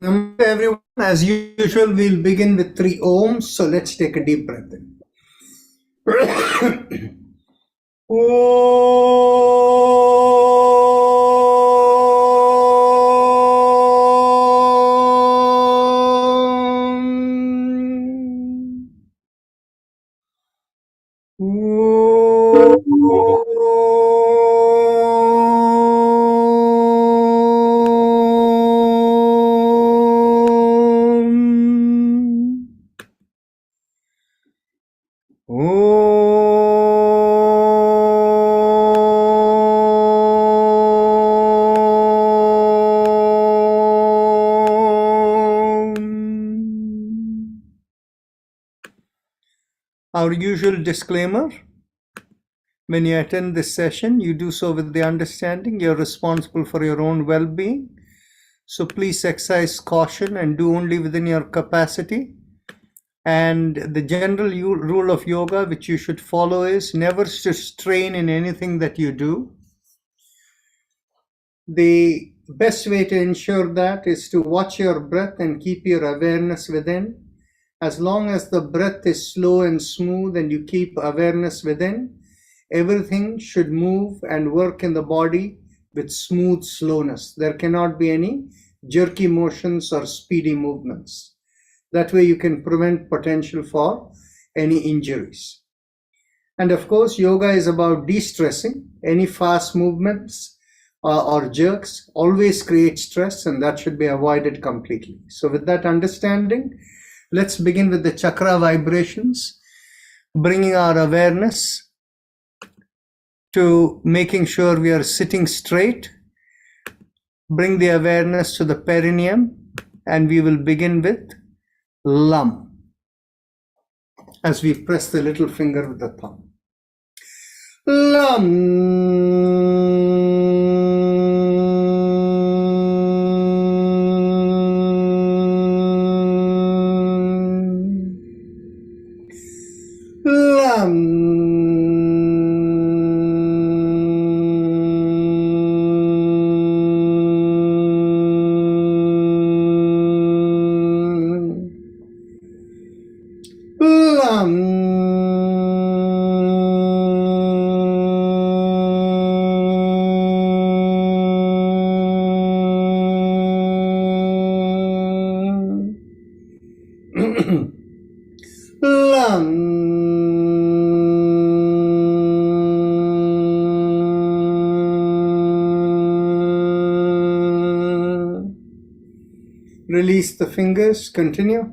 Namaste everyone. As usual, we'll begin with 3 ohms. So let's take a deep breath in. Our usual disclaimer: when you attend this session, you do so with the understanding you're responsible for your own well-being. So please exercise caution and do only within your capacity. And the general rule of yoga which you should follow is never to strain in anything that you do. The best way to ensure that is to watch your breath and keep your awareness within. As long as the breath is slow and smooth and you keep awareness within, everything should move and work in the body with smooth slowness. There cannot be any jerky motions or speedy movements. That way you can prevent potential for any injuries. And of course, yoga is about de-stressing. Any fast movements or jerks always create stress, and that should be avoided completely. So with that understanding, let's begin with the chakra vibrations, bringing our awareness to making sure we are sitting straight. Bring the awareness to the perineum, and we will begin with Lam, as we press the little finger with the thumb. Lam. Release the fingers, continue.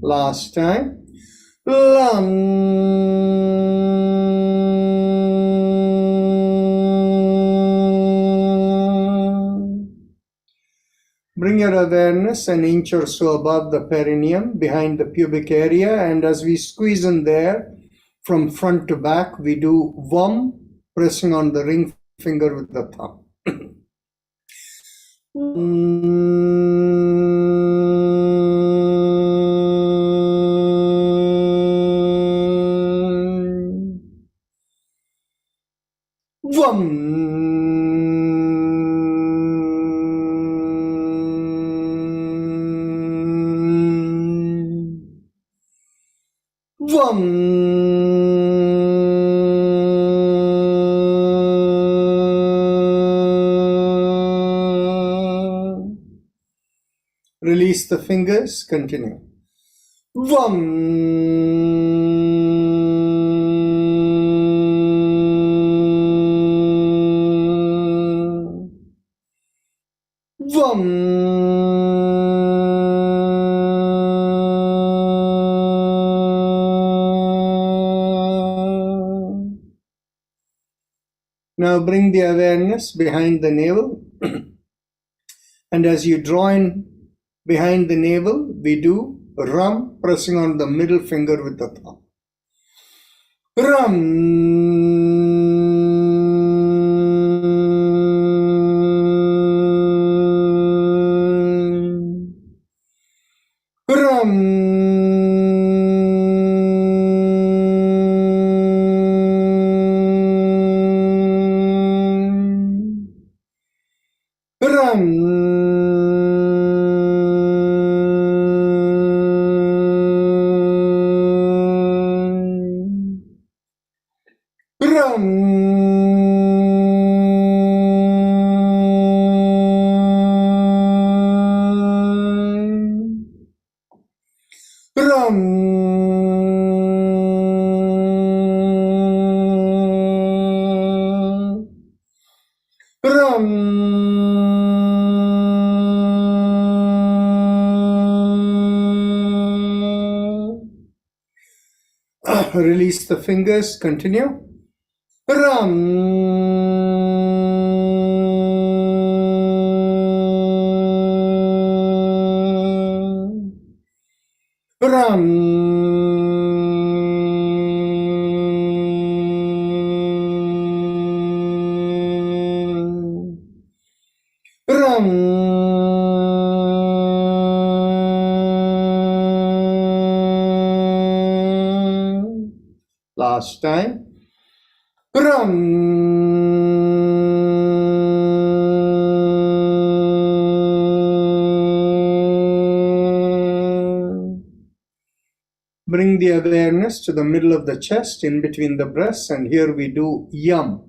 Last time. Bring your awareness an inch or so above the perineum, behind the pubic area, and as we squeeze in there, from front to back, we do Vam, pressing on the ring finger with the thumb. Vam. Vam. Release the fingers, continue. Vam. Vam. Now bring the awareness behind the navel. And as you draw in behind the navel, we do Ram, pressing on the middle finger with the thumb. Ram. Ram. Release the fingers, continue. Ram. Ram. Last time. Ram. Bring the awareness to the middle of the chest, in between the breasts, and here we do Yam,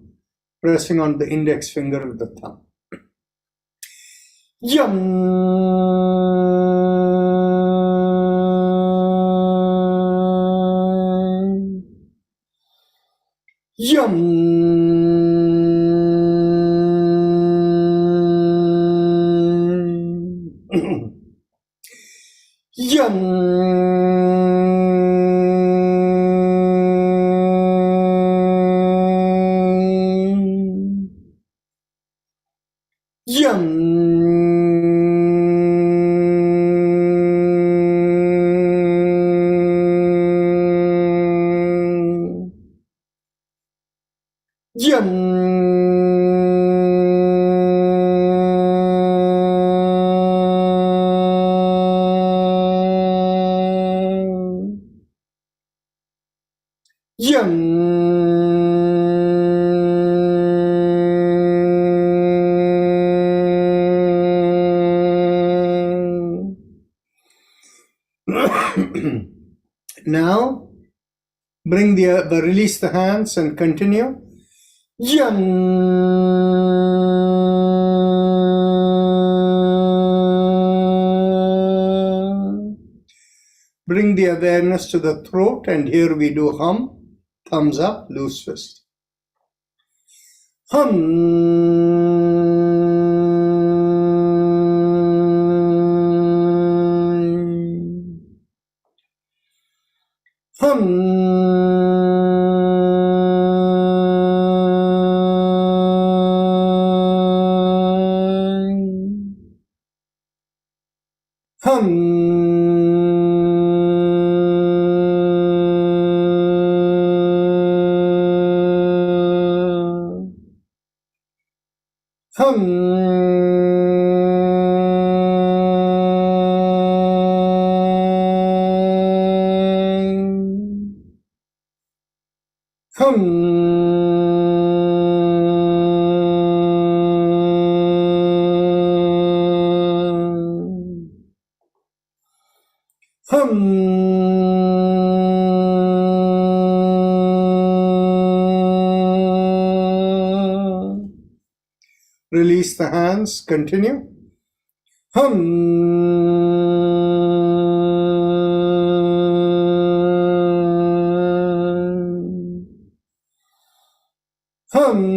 pressing on the index finger with the thumb. Yam. Yum. Yum. Yum. Now, release the hands and continue. Yum. Bring the awareness to the throat, and here we do hum. Thumbs up, loose fist. Release the hands, continue. Hum. Hum.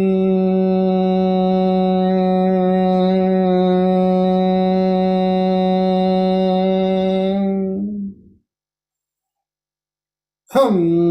Hum.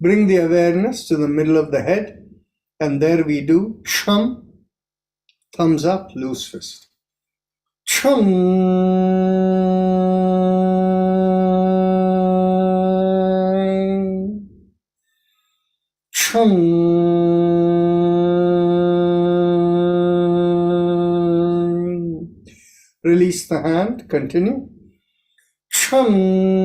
Bring the awareness to the middle of the head, and there we do shum, thumbs up, loose fist. Chum. Release the hand, continue. Chum.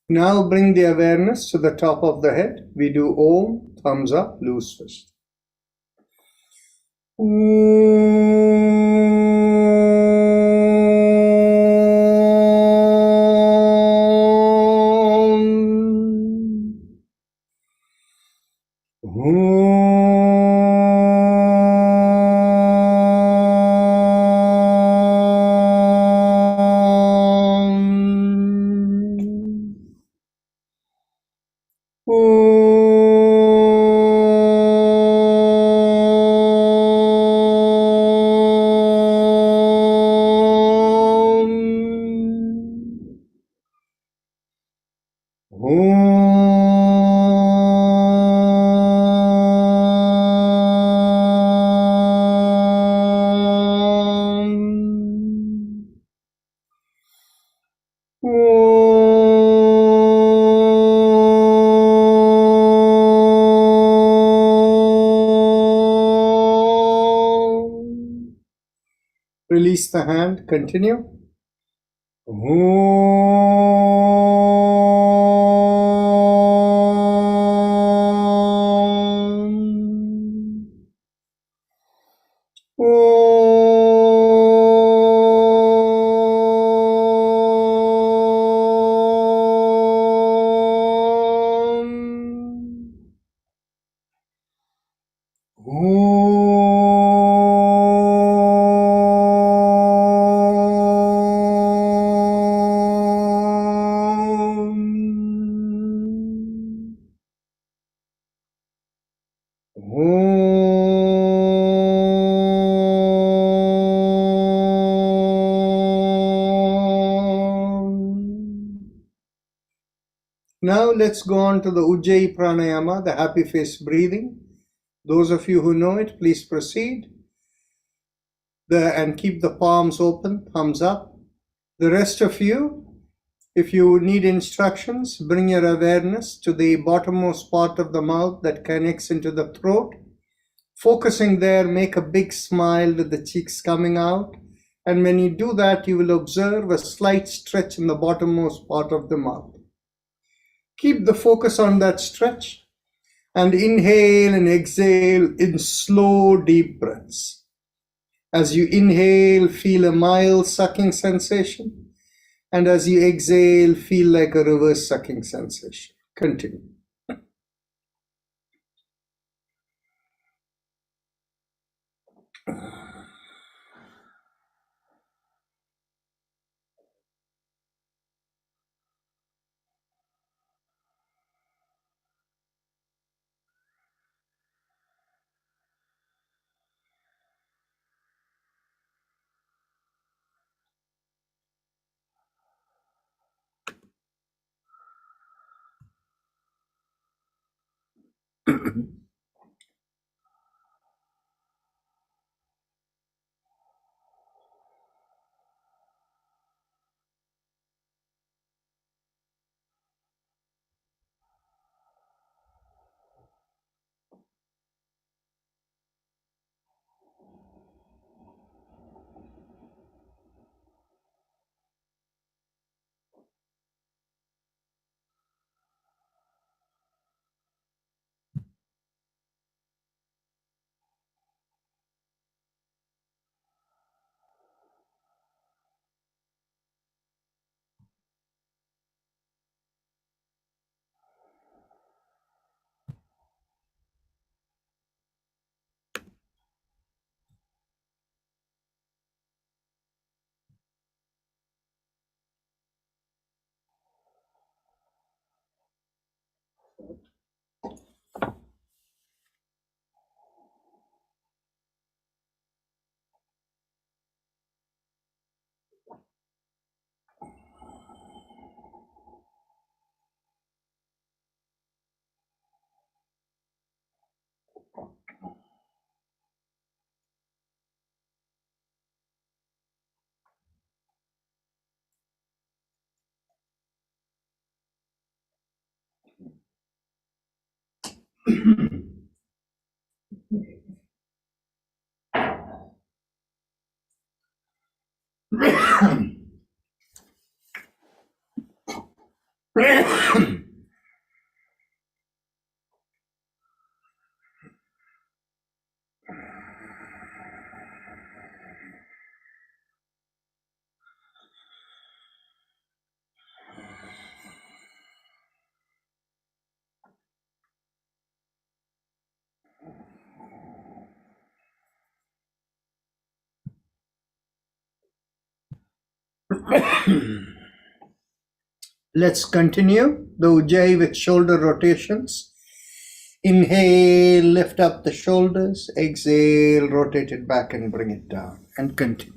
Now bring the awareness to the top of the head. We do Om, thumbs up, loose fist. Release the hand, continue. Now let's go on to the Ujjayi Pranayama, the happy face breathing. Those of you who know it, please proceed. And keep the palms open, thumbs up. The rest of you, if you need instructions, bring your awareness to the bottommost part of the mouth that connects into the throat. Focusing there, make a big smile with the cheeks coming out. And when you do that, you will observe a slight stretch in the bottommost part of the mouth. Keep the focus on that stretch and inhale and exhale in slow, deep breaths. As you inhale, feel a mild sucking sensation. And as you exhale, feel like a reverse sucking sensation. Continue. Let's continue the Ujjayi with shoulder rotations. Inhale, lift up the shoulders. Exhale, rotate it back and bring it down. And continue.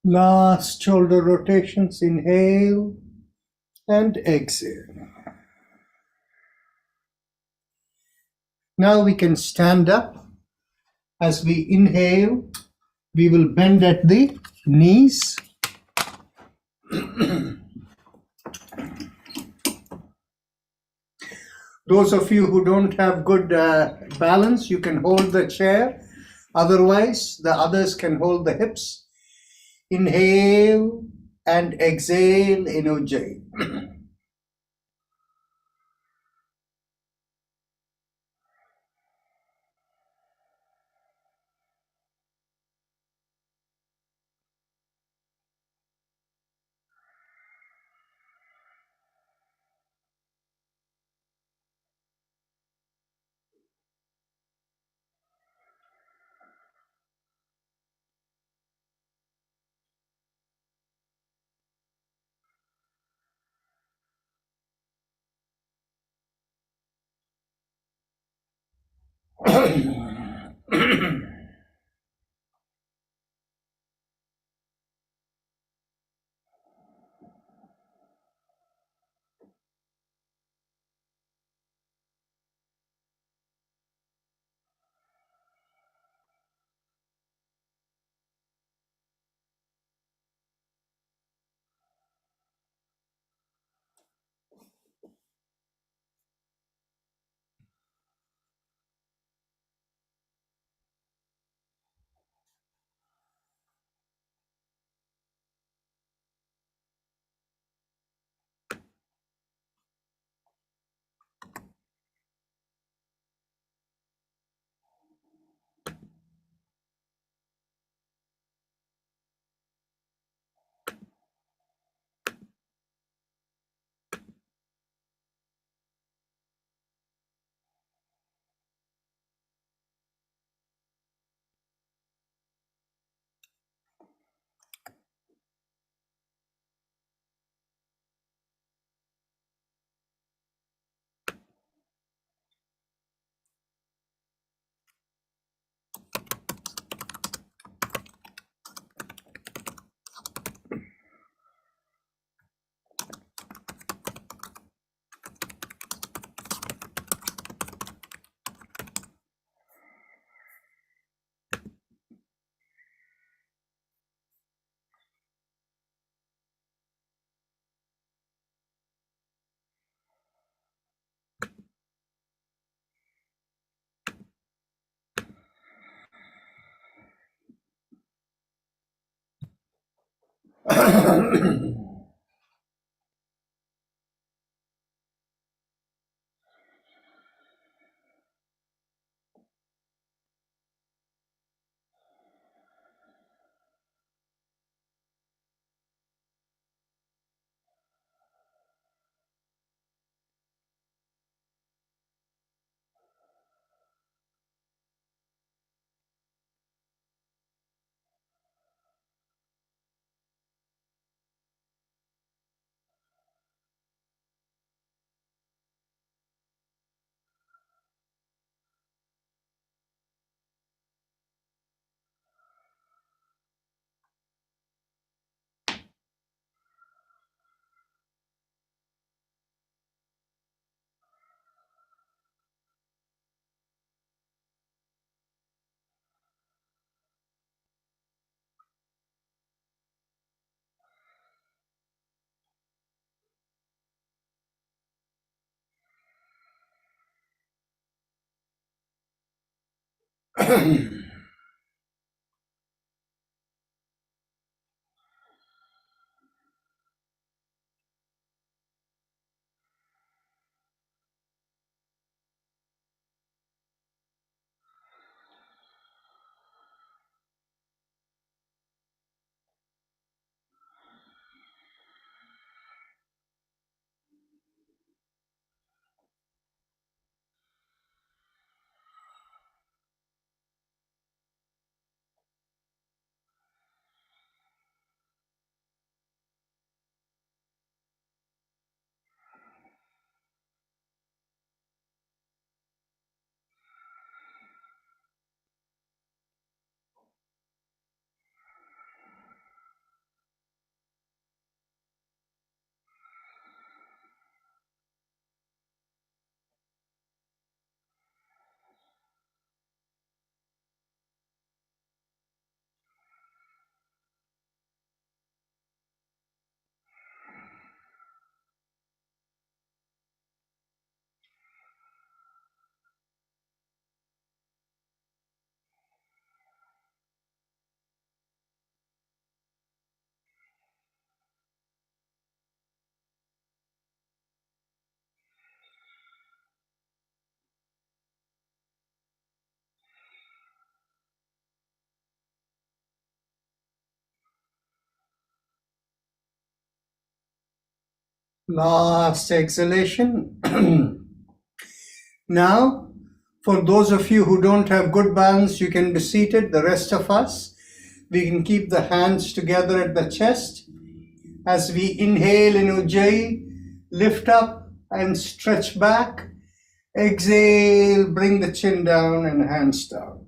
Last shoulder rotations. Inhale and exhale. Now we can stand up. As we inhale, we will bend at the knees. Those of you who don't have good balance, you can hold the chair. Otherwise, the others can hold the hips. Inhale and exhale in Ujjayi. Last exhalation. Now, for those of you who don't have good balance, you can be seated. The rest of us, we can keep the hands together at the chest. As we inhale in Ujjayi, lift up and stretch back. Exhale, bring the chin down and hands down.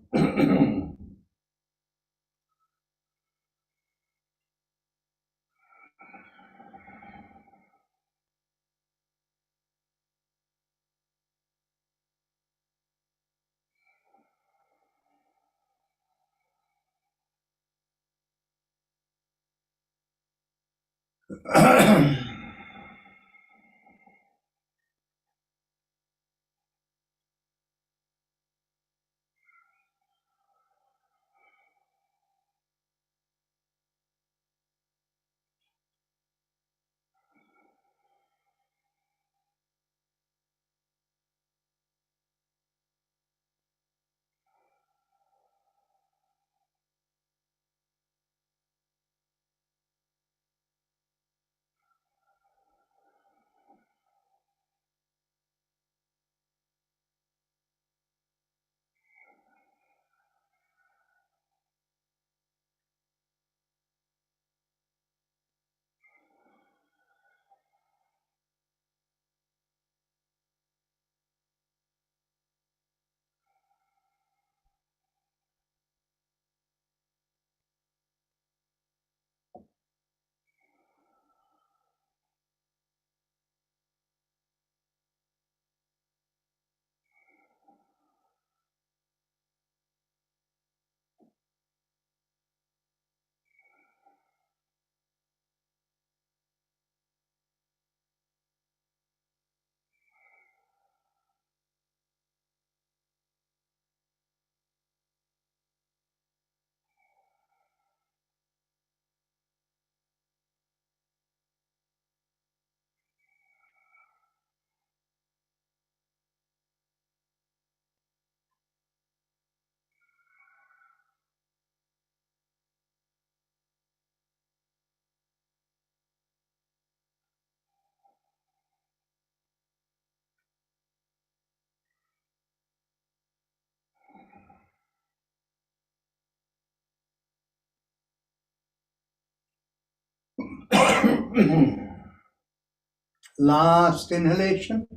Last inhalation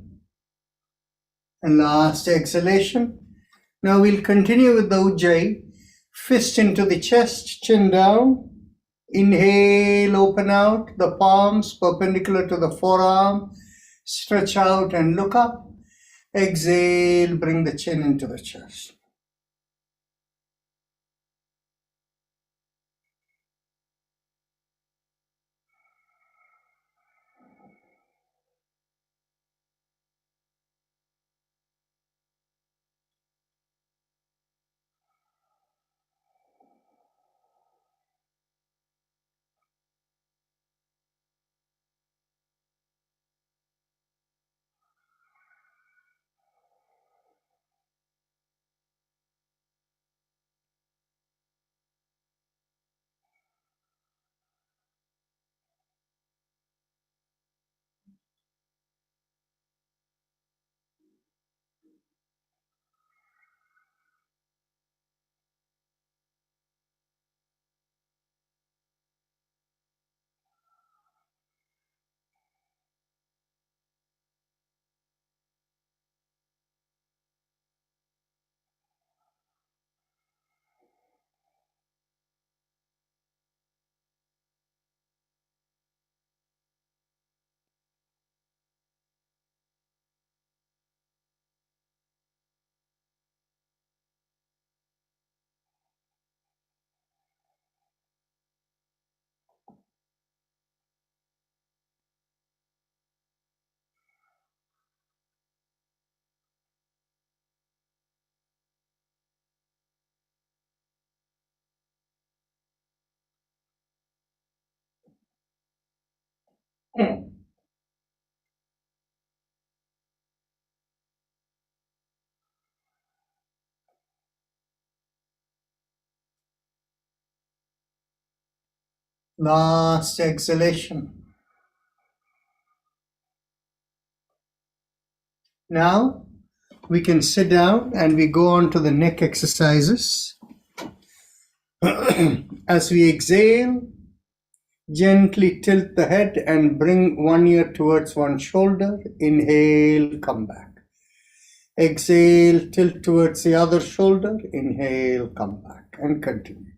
and last exhalation. Now we'll continue with the Ujjayi. Fist into the chest, chin down. Inhale, open out the palms perpendicular to the forearm. Stretch out and look up. Exhale, bring the chin into the chest. Last exhalation. Now we can sit down and we go on to the neck exercises. As we exhale, gently tilt the head and bring one ear towards one shoulder. Inhale, come back. Exhale, tilt towards the other shoulder. Inhale, come back, and continue.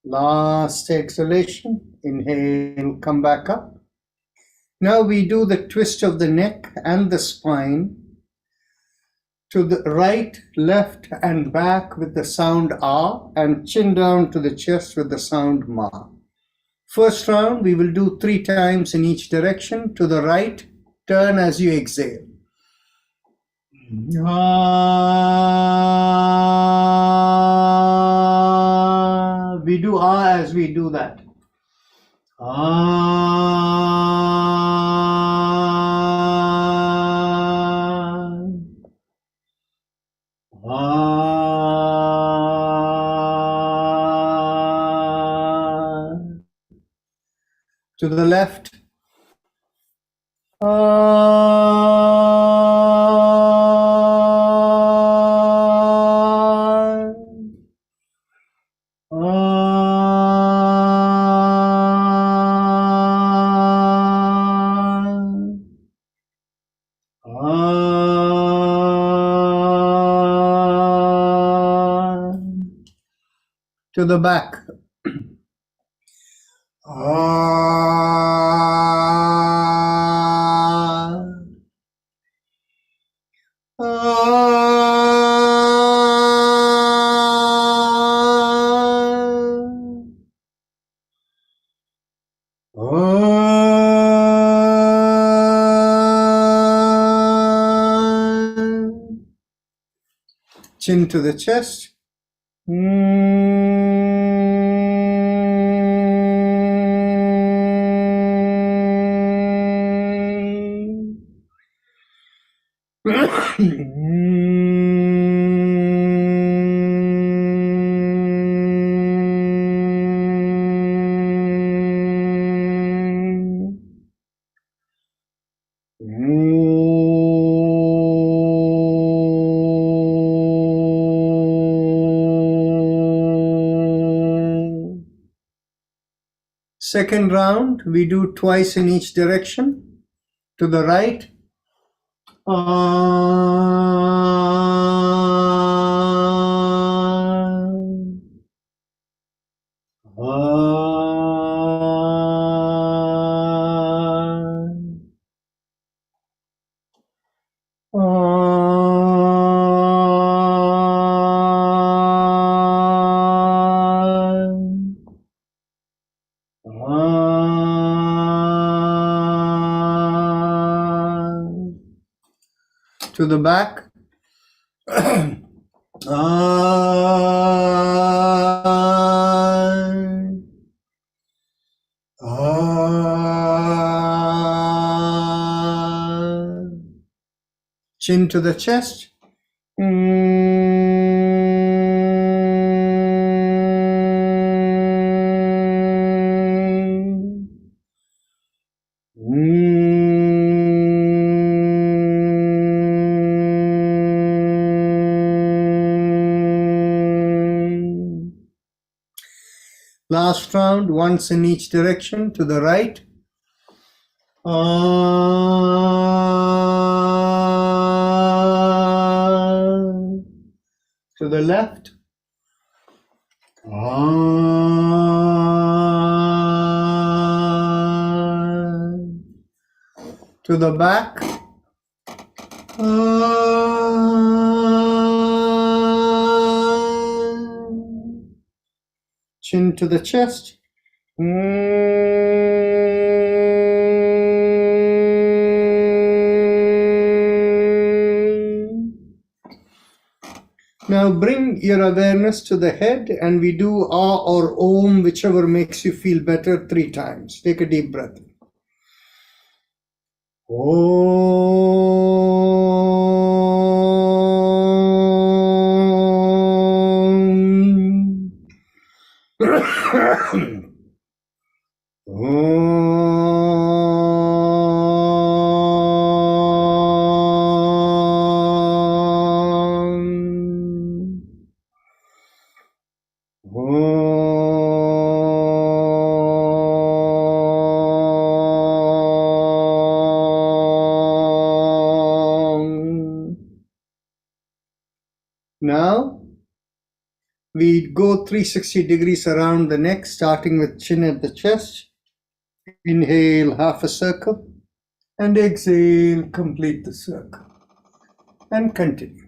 Last exhalation. Inhale, come back up. Now we do the twist of the neck and the spine to the right, left, and back with the sound ah, and chin down to the chest with the sound ma. First round, we will do 3 times in each direction. To the right, turn as you exhale. Ah. We do ah as we do that. Ah. Ah. To the left. To the back. Chin to the chest. Second round, we do twice in each direction. To the right. To the back. Chin to the chest. Last round, once in each direction, to the right. To the left. To the back. Chin to the chest. Now bring your awareness to the head and we do Ah or Om, whichever makes you feel better, 3 times. Take a deep breath. Now we go 360 degrees around the neck, starting with chin at the chest. Inhale half a circle and exhale, complete the circle and continue.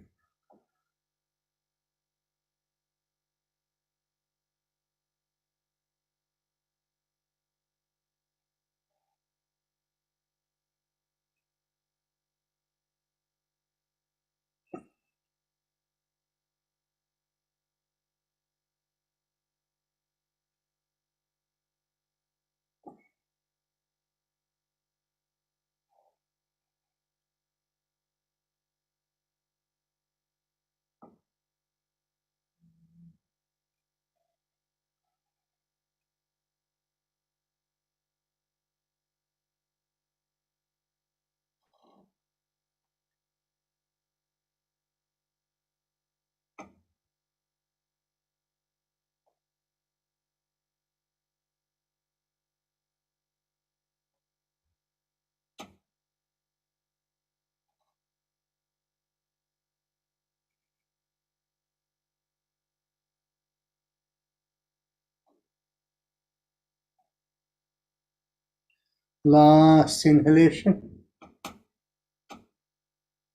Last inhalation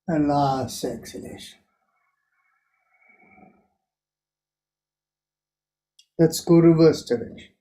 and last exhalation. Let's go reverse direction.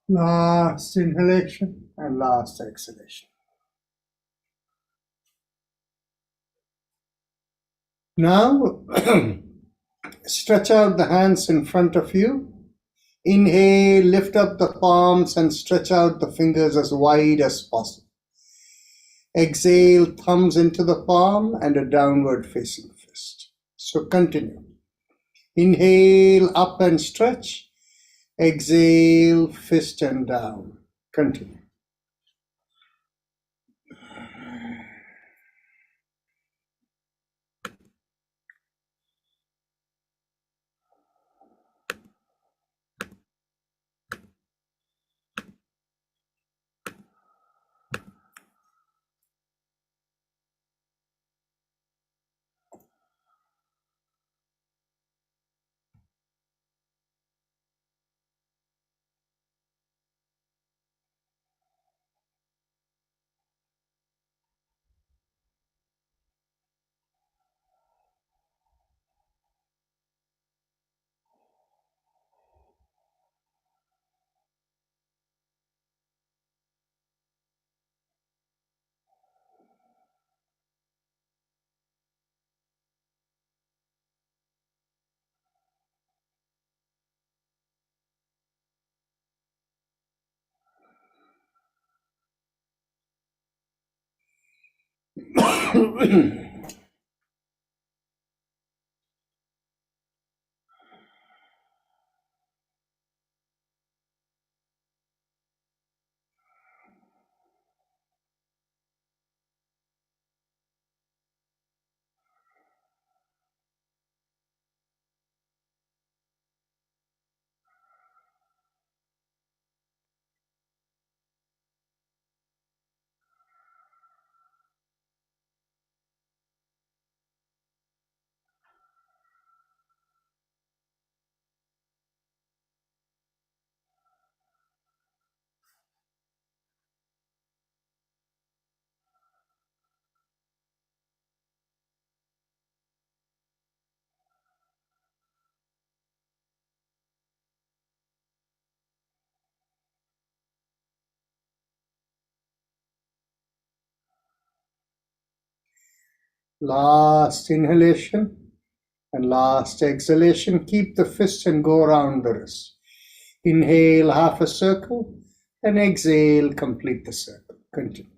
Last inhalation and last exhalation. Now, stretch out the hands in front of you. Inhale, lift up the palms and stretch out the fingers as wide as possible. Exhale, thumbs into the palm and a downward facing fist. So continue. Inhale, up and stretch. Exhale, fist and down. Continue. Last inhalation and last exhalation. Keep the fist and go around the wrist. Inhale half a circle and exhale, complete the circle. Continue.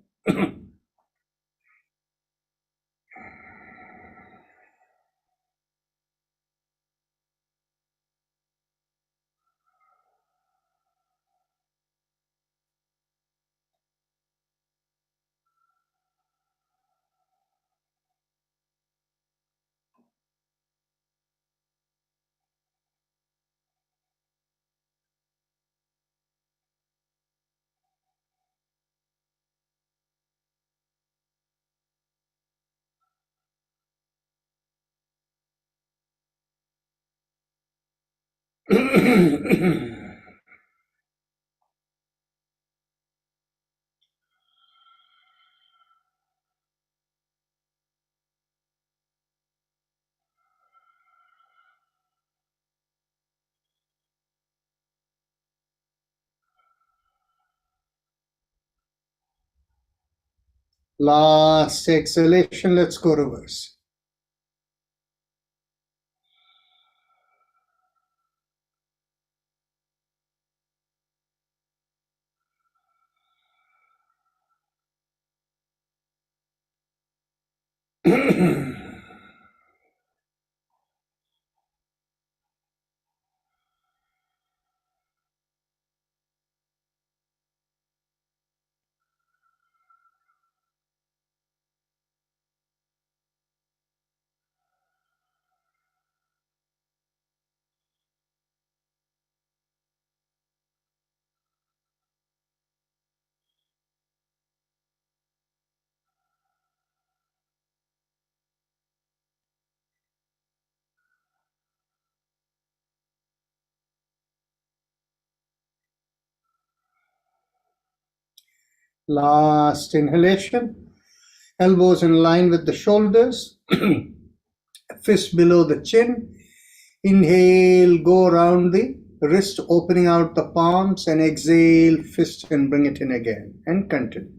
Last exhalation, let's go reverse. Last inhalation, elbows in line with the shoulders, fist below the chin. Inhale, go around the wrist, opening out the palms, and exhale, fist and bring it in again, and continue.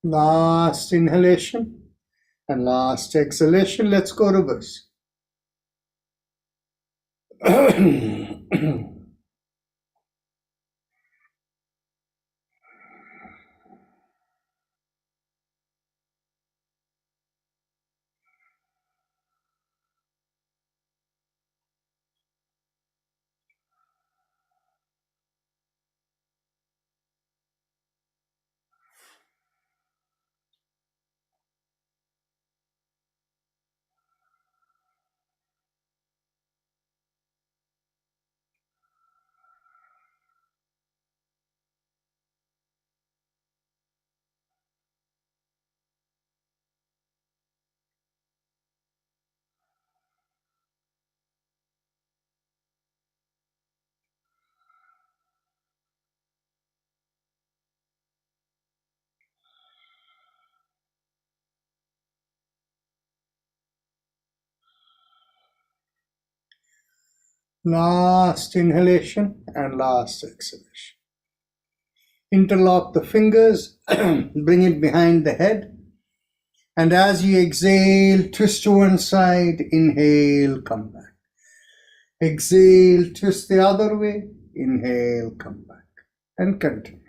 Last inhalation and last exhalation. Let's go reverse. Last inhalation and last exhalation. Interlock the fingers, bring it behind the head, and as you exhale, twist to one side, inhale, come back. Exhale, twist the other way, inhale, come back, and continue.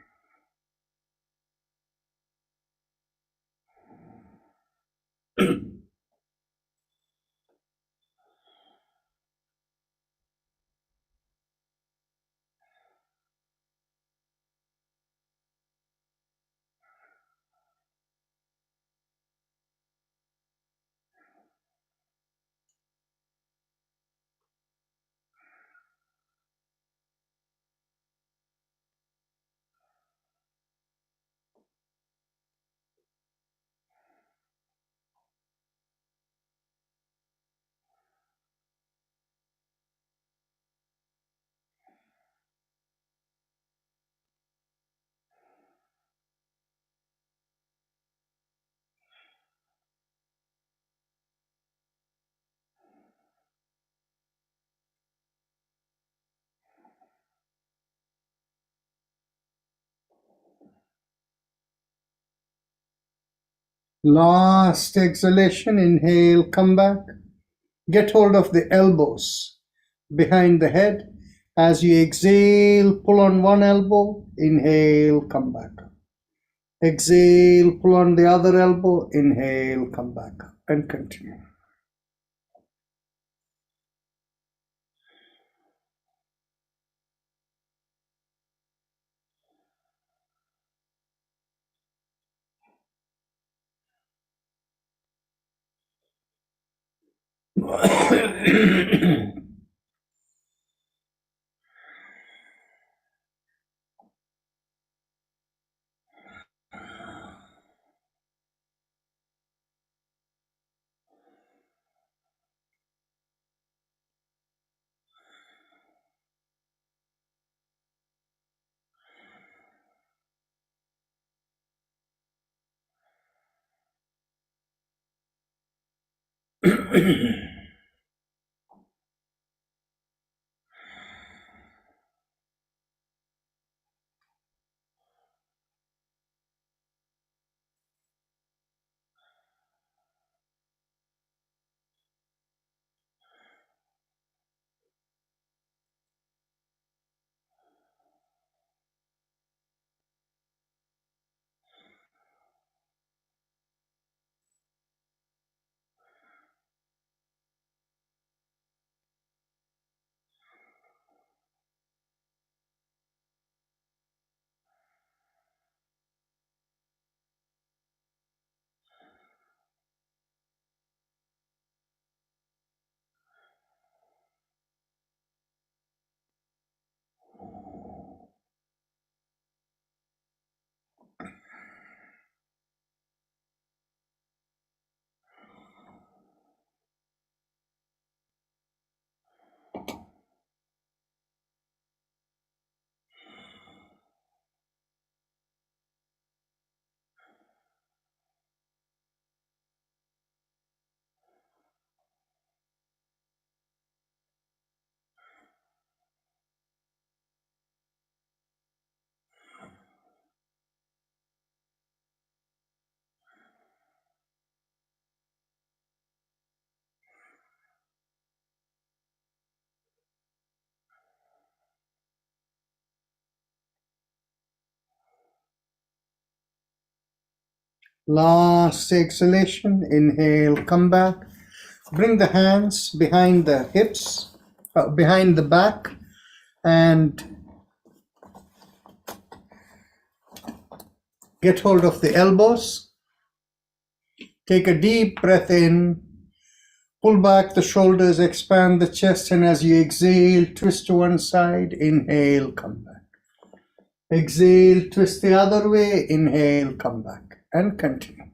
Last exhalation, inhale, come back. Get hold of the elbows behind the head. As you exhale, pull on one elbow, inhale, come back up. Exhale, pull on the other elbow, inhale, come back up, and continue. Last exhalation, inhale, come back. Bring the hands behind the hips, behind the back, and get hold of the elbows. Take a deep breath in. Pull back the shoulders, expand the chest, and as you exhale, twist to one side. Inhale, come back. Exhale, twist the other way. Inhale, come back. And continue.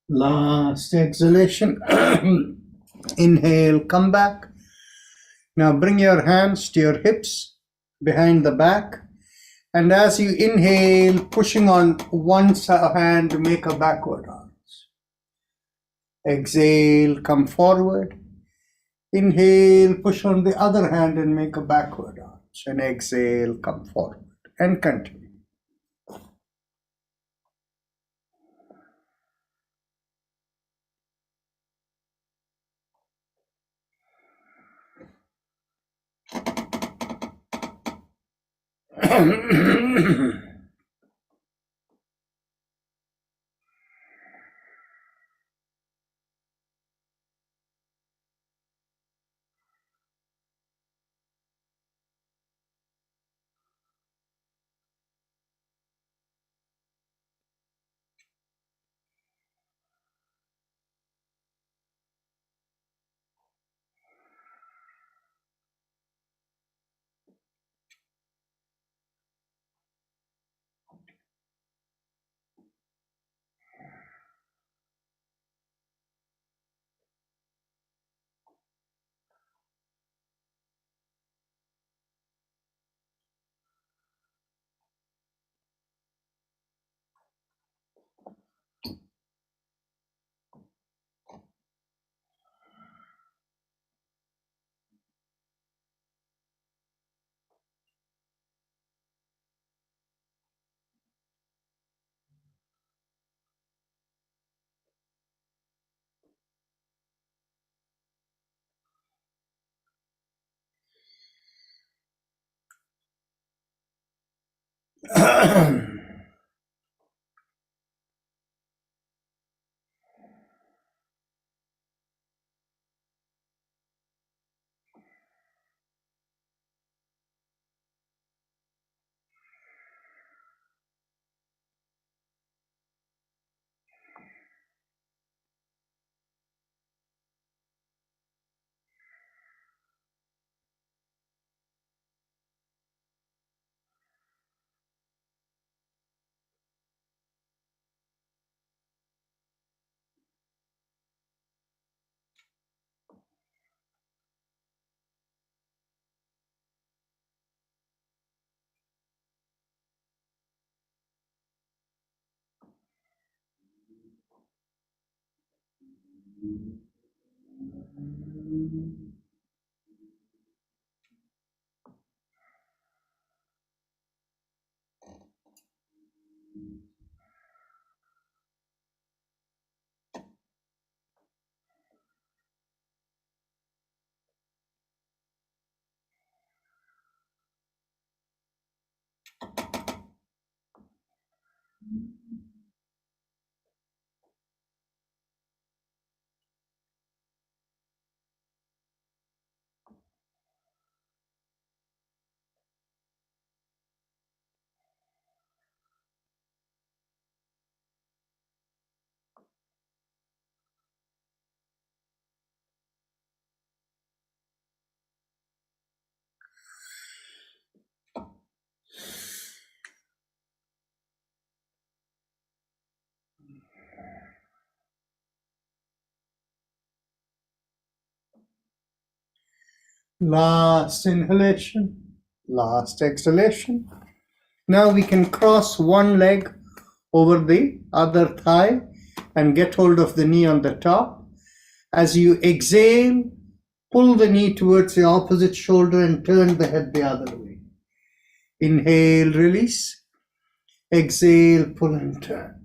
Last exhalation. Inhale, come back. Now bring your hands to your hips behind the back. And as you inhale, pushing on one hand, make a backward arch. Exhale, come forward. Inhale, push on the other hand and make a backward arch. And exhale, come forward. And continue. Last inhalation, last exhalation. Now we can cross one leg over the other thigh and get hold of the knee on the top. As you exhale, pull the knee towards the opposite shoulder and turn the head the other way. Inhale, release. Exhale, pull and turn.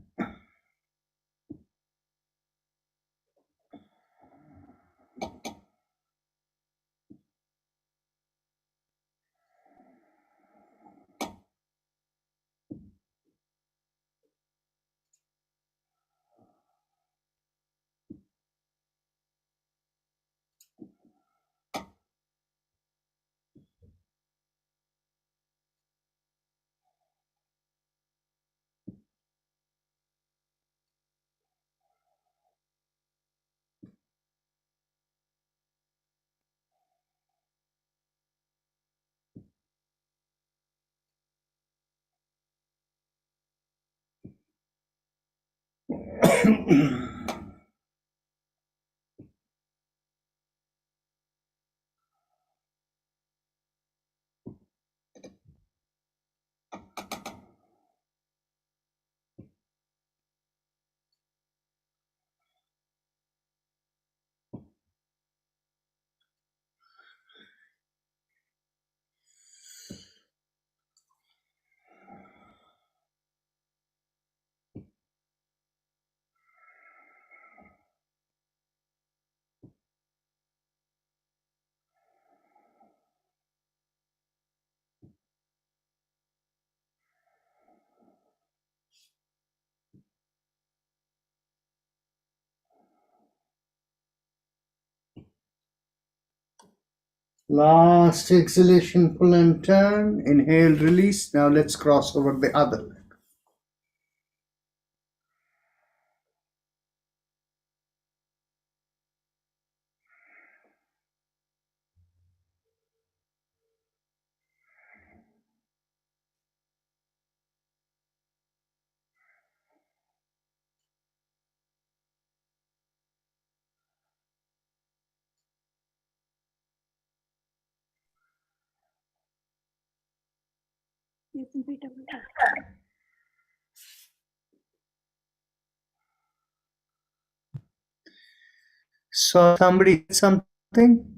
Last exhalation, pull and turn. Inhale, release. Now let's cross over the other leg. So somebody said something?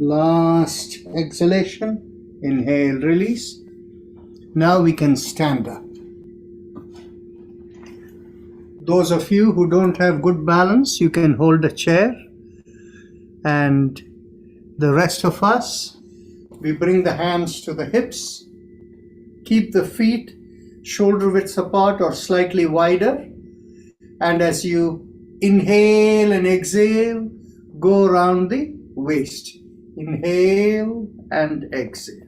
Last exhalation. Inhale, release. Now we can stand up. Those of you who don't have good balance, you can hold a chair. And the rest of us, we bring the hands to the hips. Keep the feet shoulder widths apart or slightly wider. And as you inhale and exhale, go around the waist. Inhale and exhale.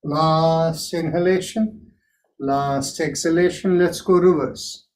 Last inhalation, last exhalation. Let's go reverse.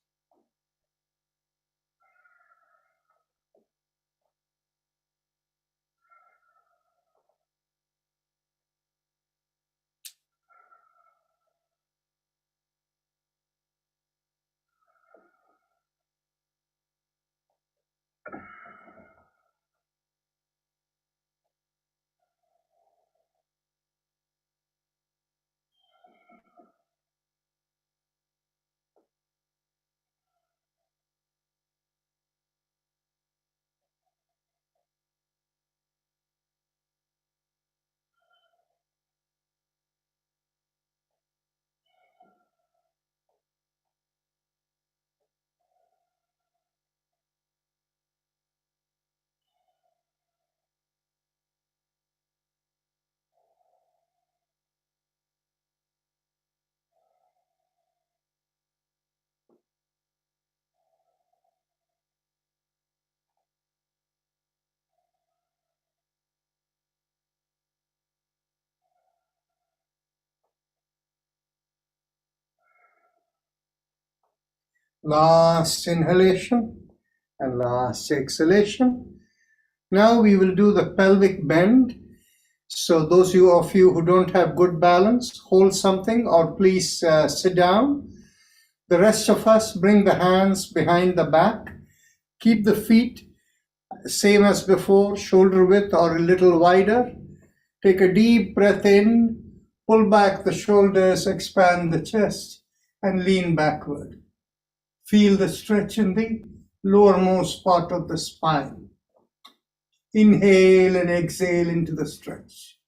Last inhalation and last exhalation. Now we will do the pelvic bend. So those of you who don't have good balance, hold something or please sit down. The rest of us bring the hands behind the back. Keep the feet same as before, shoulder width or a little wider. Take a deep breath in, pull back the shoulders, expand the chest, and lean backward. Feel the stretch in the lowermost part of the spine. Inhale and exhale into the stretch.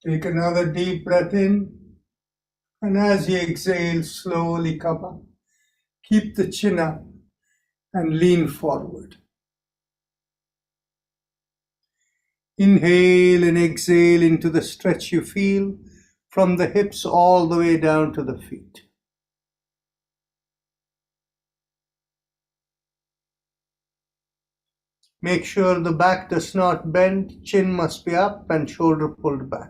Take another deep breath in, and as you exhale, slowly come up. Keep the chin up and lean forward. Inhale and exhale into the stretch you feel from the hips all the way down to the feet. Make sure the back does not bend, chin must be up and shoulder pulled back.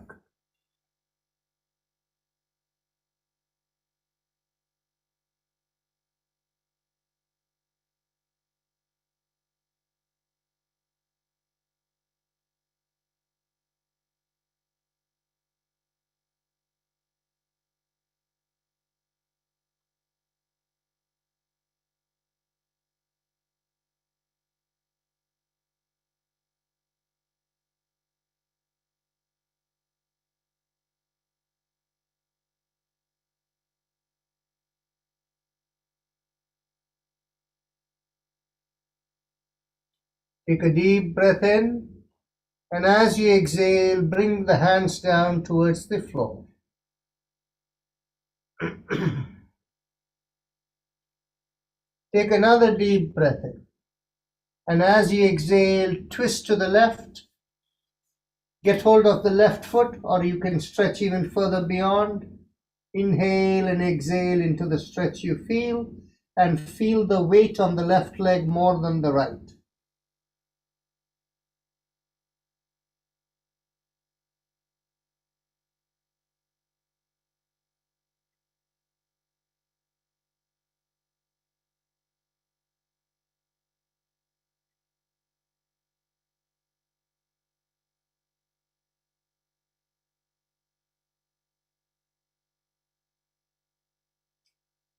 Take a deep breath in, and as you exhale, bring the hands down towards the floor. Take another deep breath in. And as you exhale, twist to the left. Get hold of the left foot, or you can stretch even further beyond. Inhale and exhale into the stretch you feel, and feel the weight on the left leg more than the right.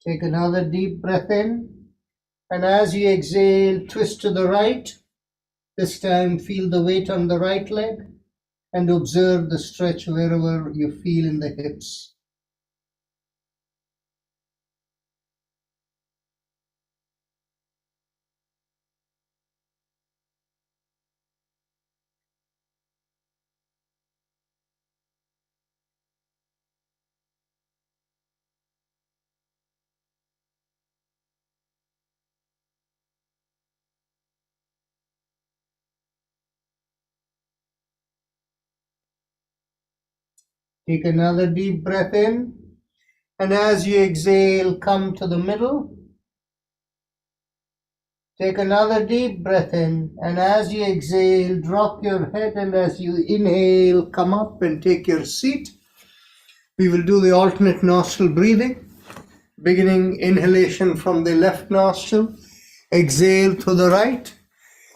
Take another deep breath in, and as you exhale, twist to the right. This time, feel the weight on the right leg and observe the stretch wherever you feel in the hips. Take another deep breath in, and as you exhale, come to the middle. Take another deep breath in, and as you exhale, drop your head, and as you inhale, come up and take your seat. We will do the alternate nostril breathing, beginning inhalation from the left nostril, exhale to the right,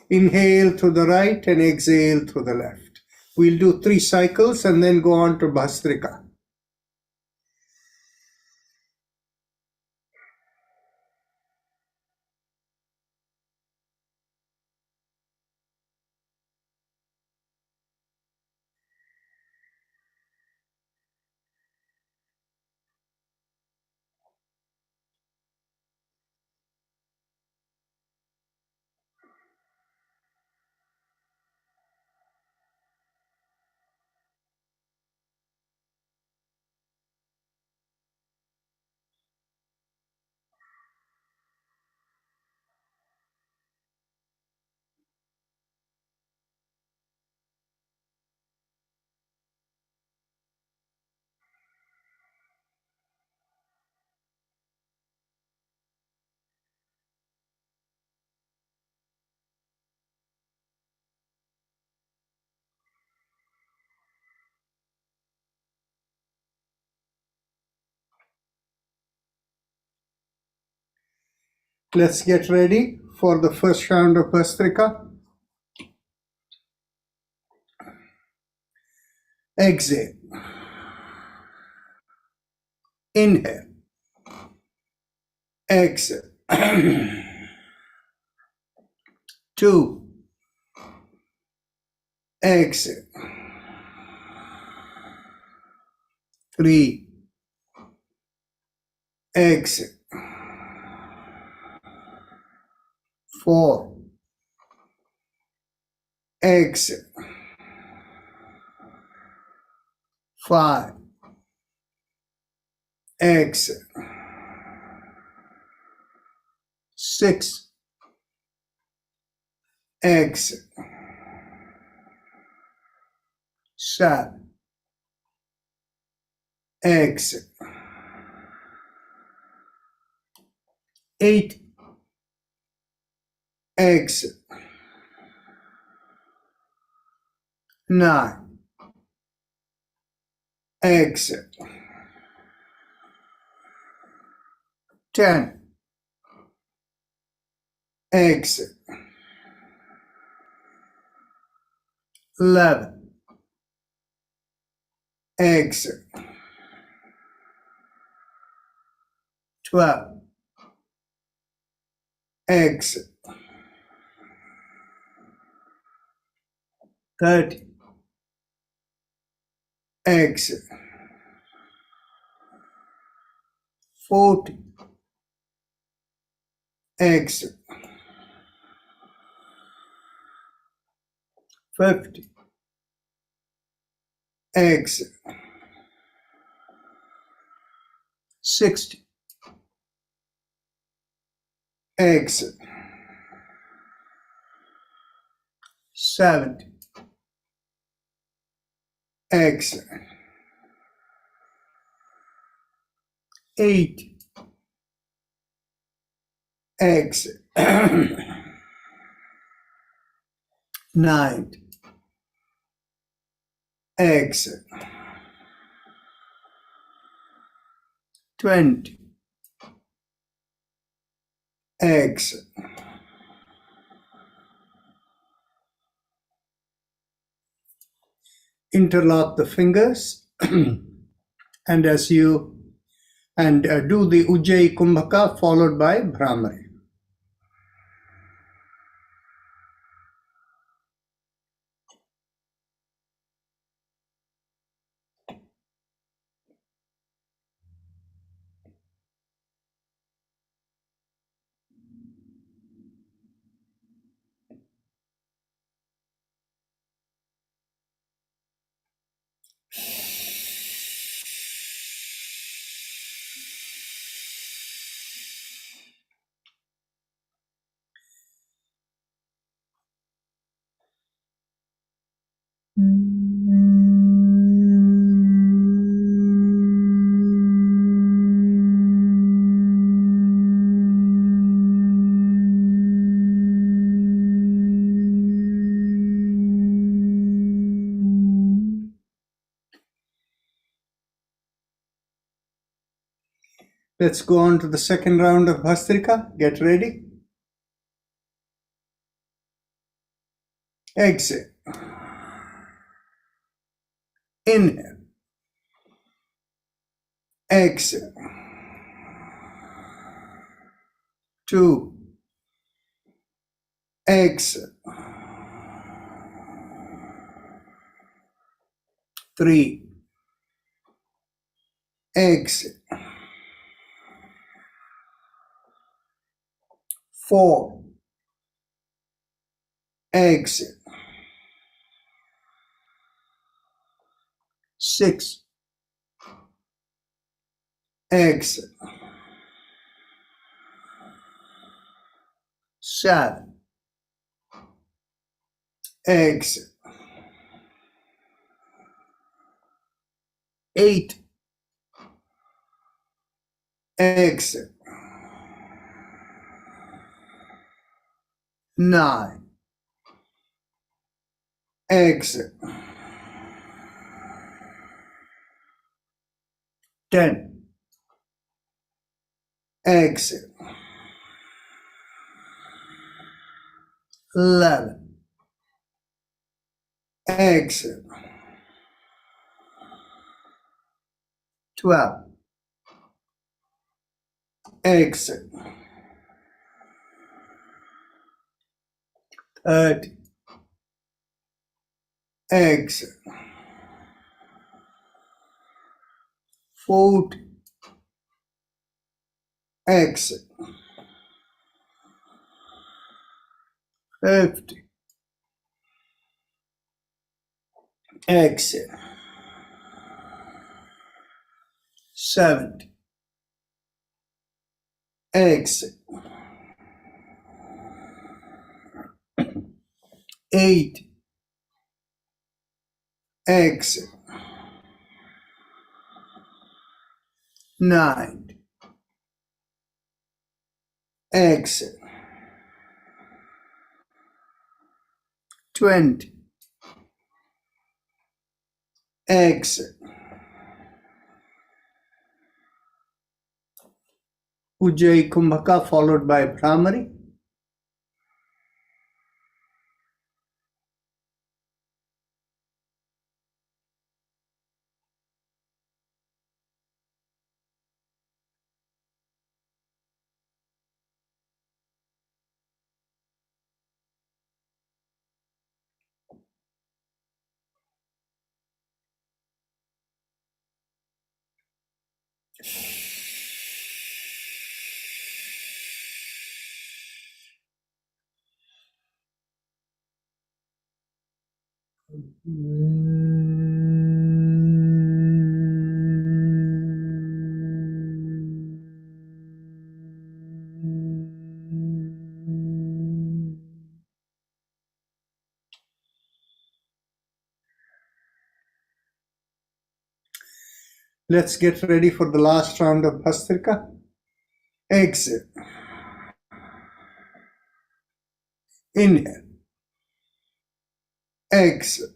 inhale to the right, and exhale to the left. We'll do 3 cycles and then go on to Bhastrika. Let's get ready for the first round of Bhastrika. Exhale. Inhale. Exhale. 2. Exhale. 3. Exhale. 4. Exhale. 5. Exhale. 6. Exhale. 7. Exhale. 8. Exhale. 9. Exhale. 10. Exhale. 11. Exhale. 12. Exhale. 30. Exhale. 40. Exhale. 50. Exhale. 60. Exit. 70. Exit. 80. Exit. 90. Exit. 20. Exit. Interlock the fingers and as you do the Ujjayi Kumbhaka followed by Bhramari. Let's go on to the second round of Bhastrika. Get ready. Exit. Inhale. Exhale. 2. Exhale. 3. Exhale. 4. Exhale. 6. Exhale. 7. Exhale. 8. Exhale. 9. Exhale. 10. Exhale. 11. Exhale. 12. Exhale. 30. Exhale. 40. Exhale. 50. Exhale. 70. Exhale. 80. Exhale. 90. Exhale. 20. Exhale. Ujjayi Kumbhaka followed by Bhramari. Let's get ready for the last round of Bhastrika. Exhale. Inhale. Exhale.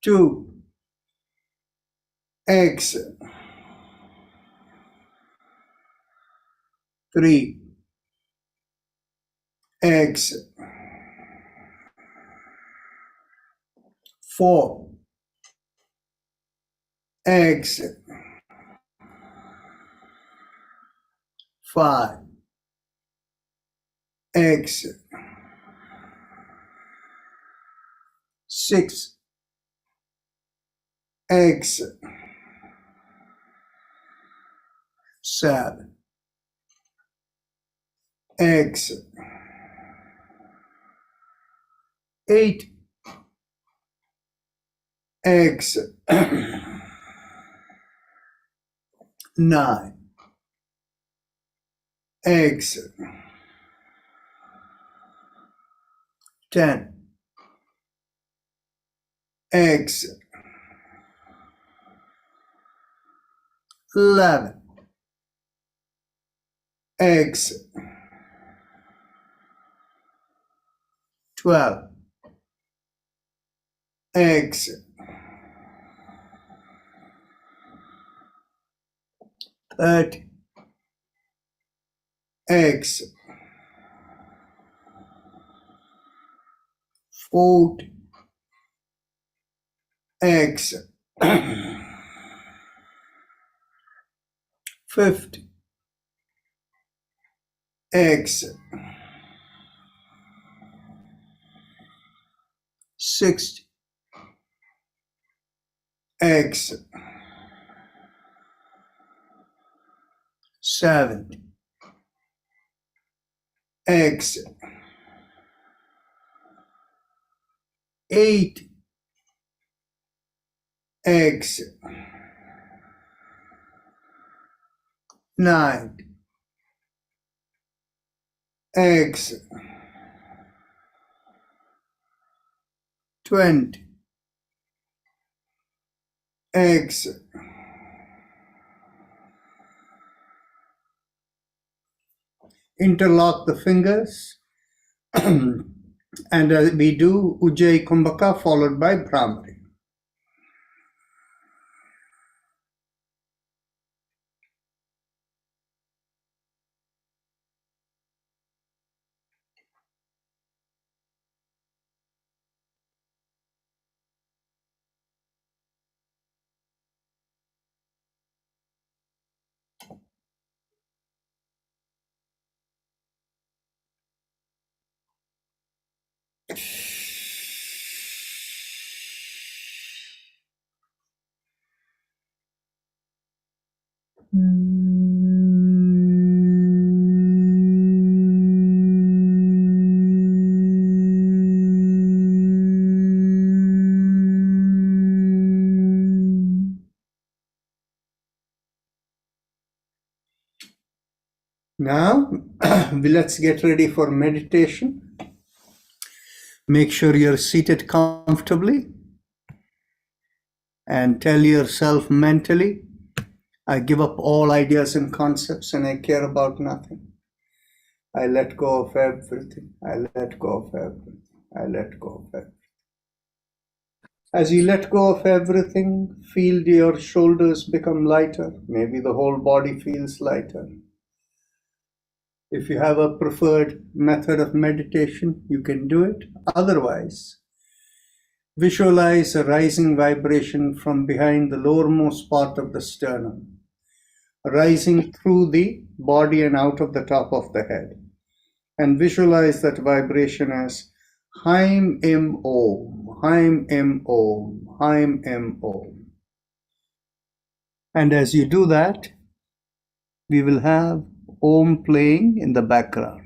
2. Exhale. 3. Exhale. 4. Exhale. 5. Exhale. 6. Exhale. 7. Exhale. 8. Exhale. 9. Exhale. 10. Exhale. 11. Exhale. 12. Exhale. 13. Exhale. 14. Exhale. 15. Exhale. 16. Exhale. 17. Exhale. 8. Exhale. 9. Exhale. 20. Exhale. Interlock the fingers and we do Ujjayi Kumbhaka followed by Bhramari. Now, let's get ready for meditation. Make sure you're seated comfortably and tell yourself mentally, I give up all ideas and concepts and I care about nothing. I let go of everything. I let go of everything. I let go of everything. As you let go of everything, feel your shoulders become lighter. Maybe the whole body feels lighter. If you have a preferred method of meditation, you can do it. Otherwise, visualize a rising vibration from behind the lowermost part of the sternum, rising through the body and out of the top of the head. And visualize that vibration as Haim Im Om, Haim Im Om, Haim Im Om. And as you do that, we will have Om playing in the background.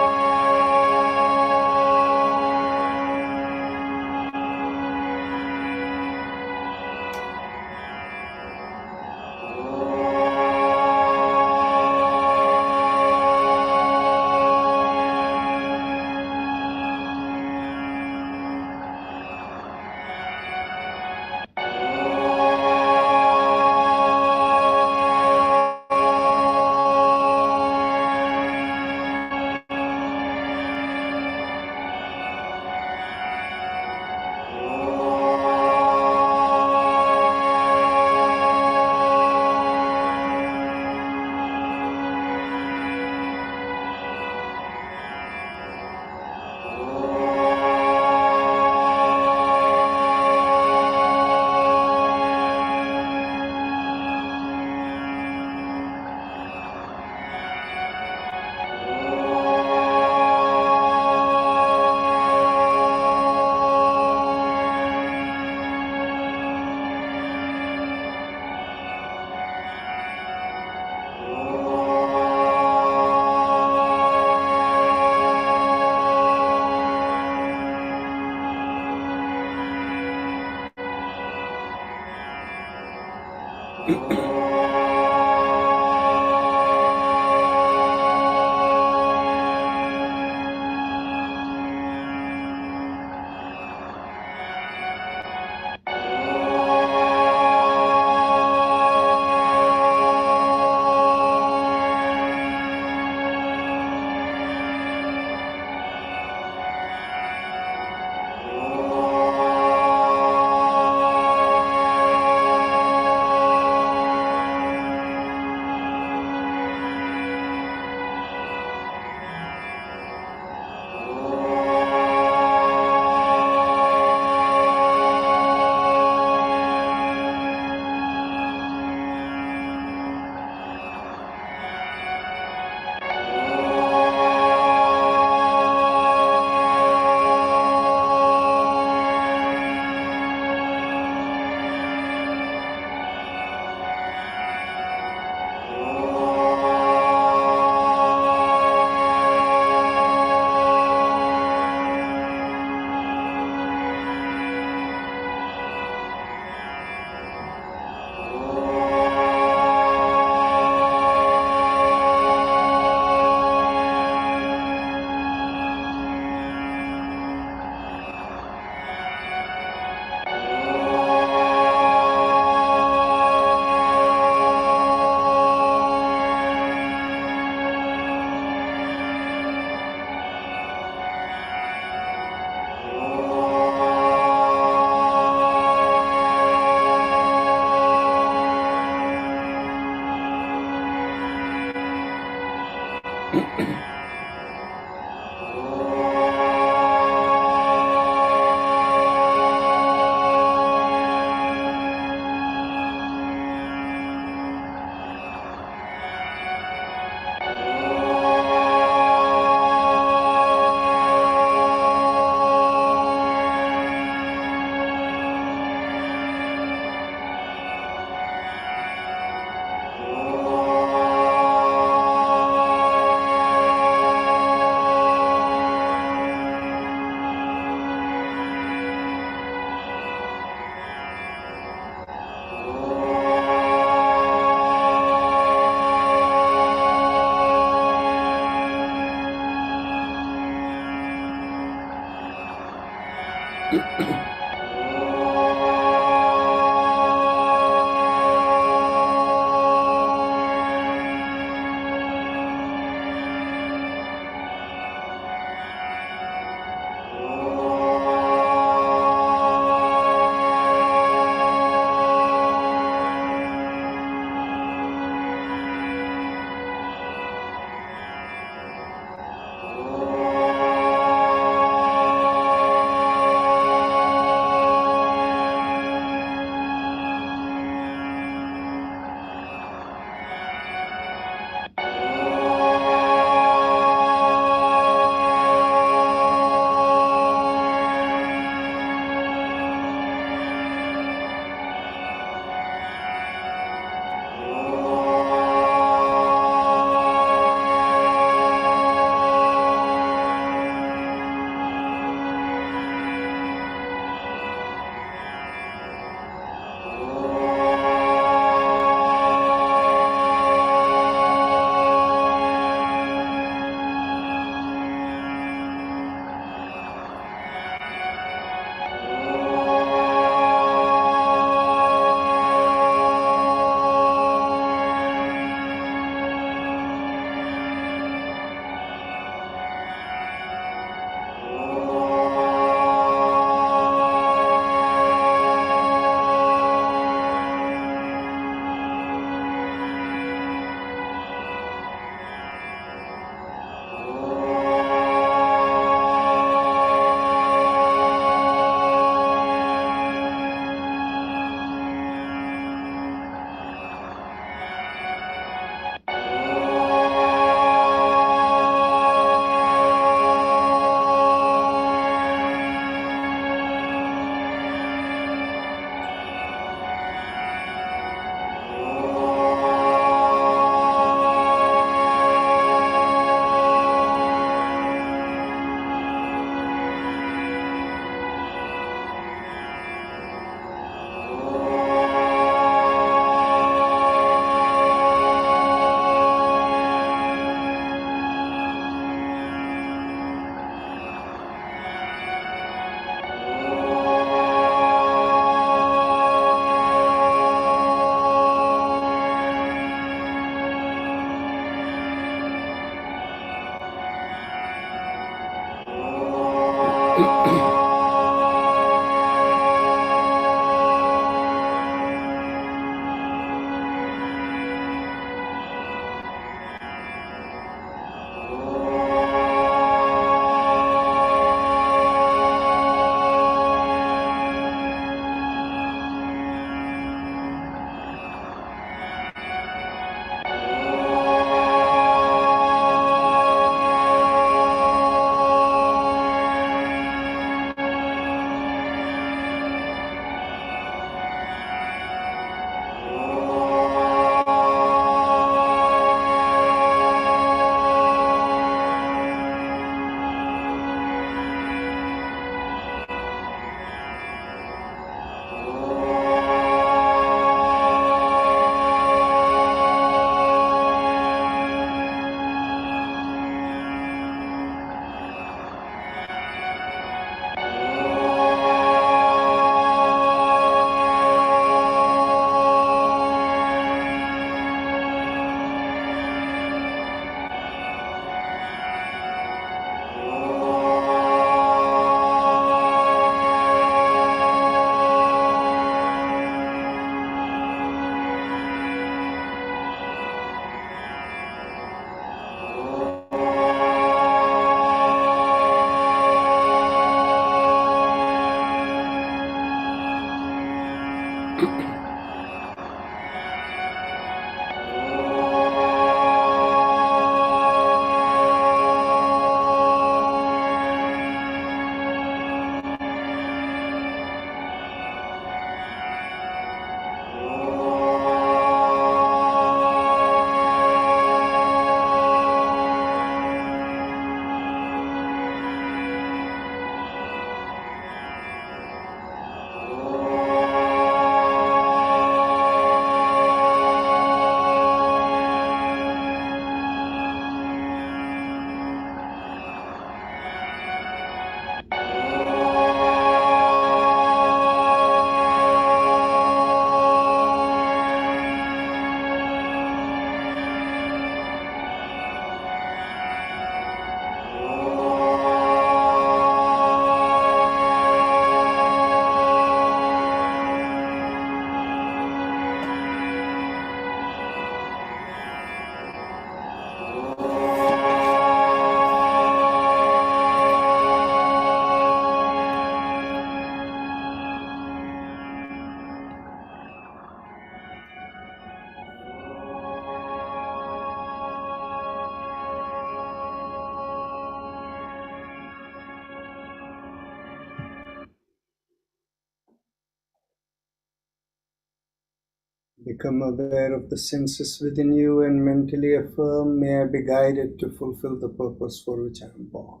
Become aware of the senses within you and mentally affirm, may I be guided to fulfill the purpose for which I am born.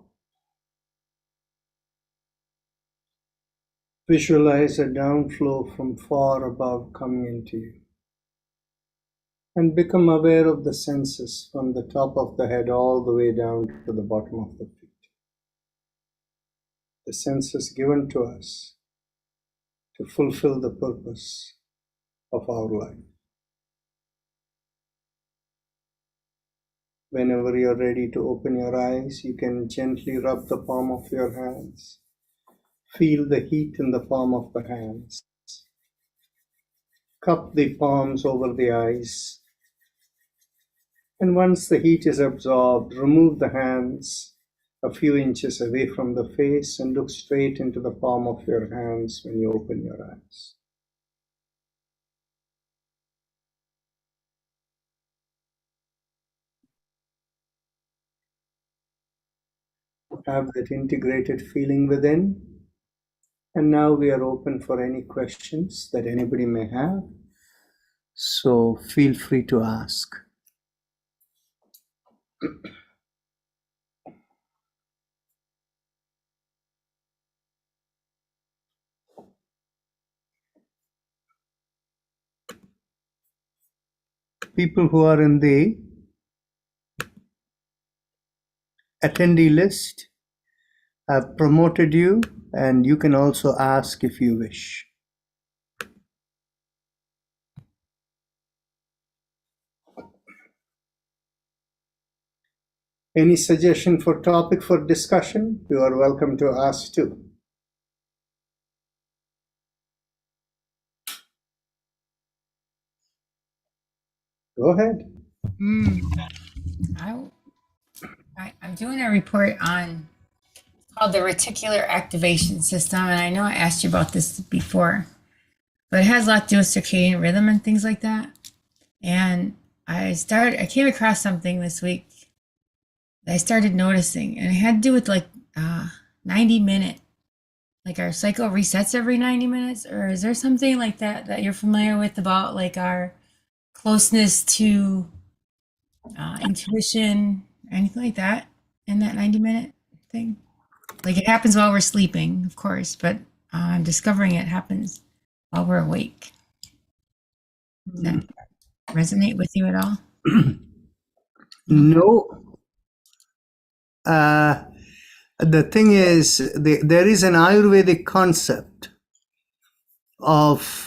Visualize a downflow from far above coming into you. And become aware of the senses from the top of the head all the way down to the bottom of the feet. The senses given to us to fulfill the purpose of our life. Whenever you're ready to open your eyes, you can gently rub the palm of your hands. Feel the heat in the palm of the hands. Cup the palms over the eyes. And once the heat is absorbed, remove the hands a few inches away from the face and look straight into the palm of your hands when you open your eyes. Have that integrated feeling within. And now we are open for any questions that anybody may have. So feel free to ask. People who are in the attendee list, I've promoted you, and you can also ask if you wish. Any suggestion for topic for discussion? You are welcome to ask too. Go ahead. I'm doing a report on called the reticular activation system, and I know I asked you about this before, but it has a lot to do with circadian rhythm and things like that. And I came across something this week that I started noticing, and it had to do with like 90-minute, like our cycle resets every 90 minutes, or is there something like that you're familiar with about like our closeness to intuition, anything like that in that 90-minute thing? Like it happens while we're sleeping, of course, but I'm discovering it happens while we're awake. Does that resonate with you at all? No. The thing is, there is an Ayurvedic concept of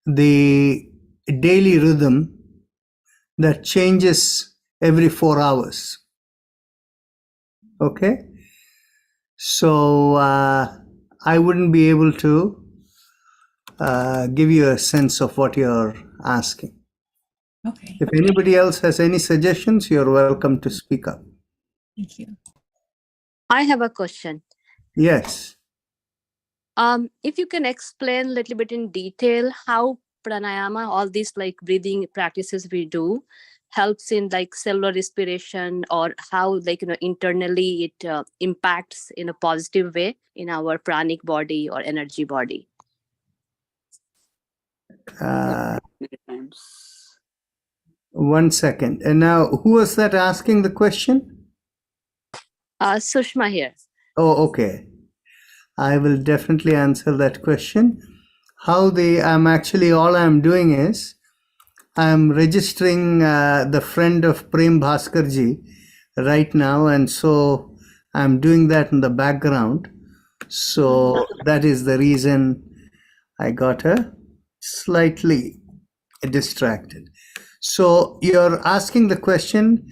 the daily rhythm that changes every 4 hours. Okay? So I wouldn't be able to give you a sense of what you're asking. Okay. If anybody else has any suggestions, you're welcome to speak up. Thank you. I have a question. Yes. If you can explain a little bit in detail how pranayama, all these like breathing practices we do, helps in like cellular respiration, or how like internally it impacts in a positive way in our pranic body or energy body. One second. And now, who was that asking the question? Sushma here. Oh, okay. I will definitely answer that question. All I'm doing is I'm registering the friend of Prem Bhaskarji right now, and so I'm doing that in the background. So that is the reason I got slightly distracted. So you're asking the question,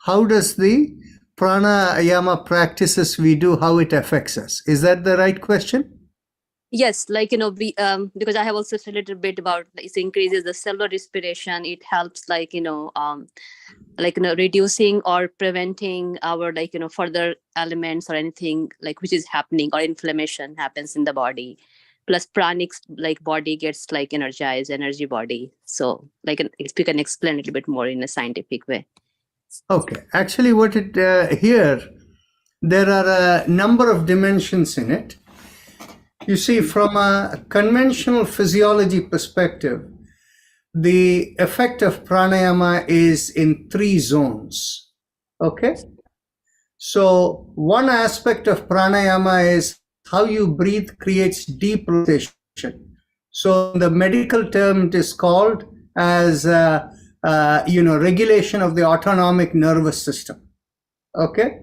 how does the pranayama practices we do, how it affects us? Is that the right question? Yes, like we because I have also said a little bit about it increases the cellular respiration. It helps reducing or preventing our further elements or anything like which is happening, or inflammation happens in the body. Plus pranic body gets energized, energy body. So if you can explain a little bit more in a scientific way. Okay, actually here there are a number of dimensions in it. You see, from a conventional physiology perspective, the effect of pranayama is in 3 zones. Okay? So one aspect of pranayama is how you breathe creates deep relaxation. So the medical term it is called as regulation of the autonomic nervous system. Okay?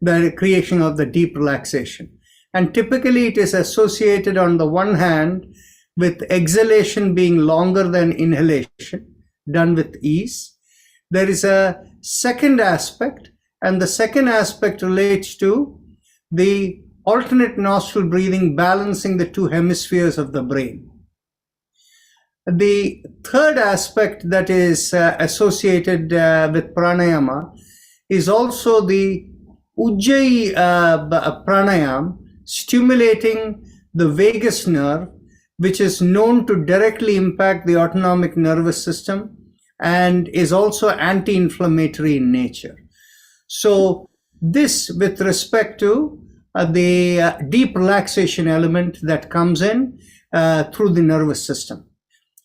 The creation of the deep relaxation. And typically it is associated on the one hand with exhalation being longer than inhalation, done with ease. There is a second aspect, and the second aspect relates to the alternate nostril breathing, balancing the 2 hemispheres of the brain. The third aspect that is associated with pranayama is also the Ujjayi pranayam, stimulating the vagus nerve, which is known to directly impact the autonomic nervous system and is also anti-inflammatory in nature. So this with respect to the deep relaxation element that comes in through the nervous system.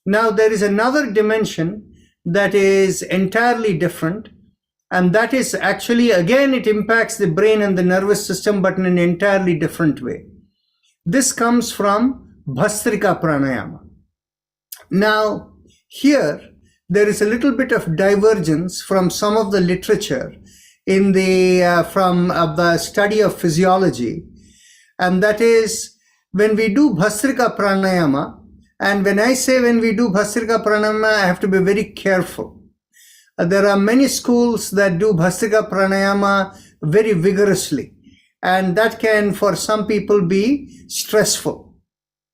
Now there is another dimension that is entirely different, and that is actually, again, it impacts the brain and the nervous system, but in an entirely different way. This comes from Bhastrika Pranayama. Now, here, there is a little bit of divergence from some of the literature in the from the study of physiology, and that is when we do Bhastrika Pranayama. And when I say when we do Bhastrika Pranayama, I have to be very careful. There are many schools that do Bhastrika Pranayama very vigorously, and that can for some people be stressful.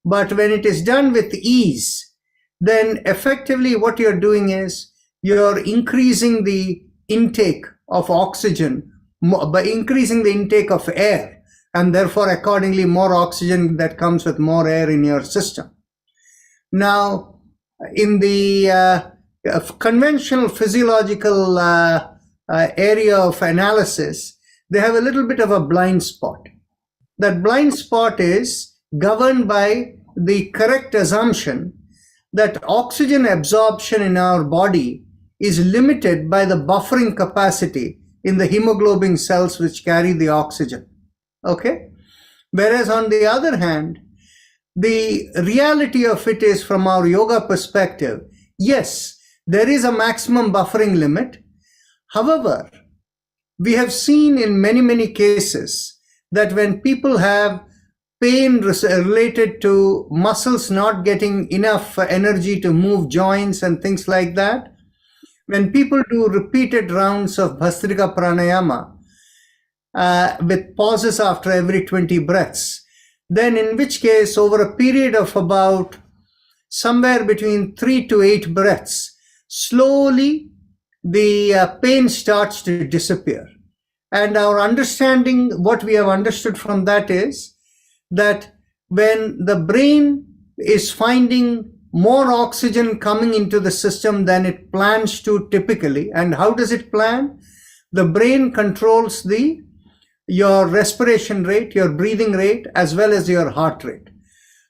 But when it is done with ease, then effectively what you're doing is you're increasing the intake of oxygen by increasing the intake of air, and therefore accordingly more oxygen that comes with more air in your system. Now, in the conventional physiological area of analysis, they have a little bit of a blind spot. That blind spot is governed by the correct assumption that oxygen absorption in our body is limited by the buffering capacity in the hemoglobin cells which carry the oxygen. Okay? Whereas on the other hand, the reality of it is, from our yoga perspective, yes, there is a maximum buffering limit. However, we have seen in many, many cases that when people have pain related to muscles not getting enough energy to move joints and things like that, when people do repeated rounds of Bhastrika Pranayama with pauses after every 20 breaths, then in which case over a period of about somewhere between 3 to 8 breaths, slowly the pain starts to disappear. And our understanding, what we have understood from that is that when the brain is finding more oxygen coming into the system than it plans to typically, and how does it plan? The brain controls your respiration rate, your breathing rate, as well as your heart rate.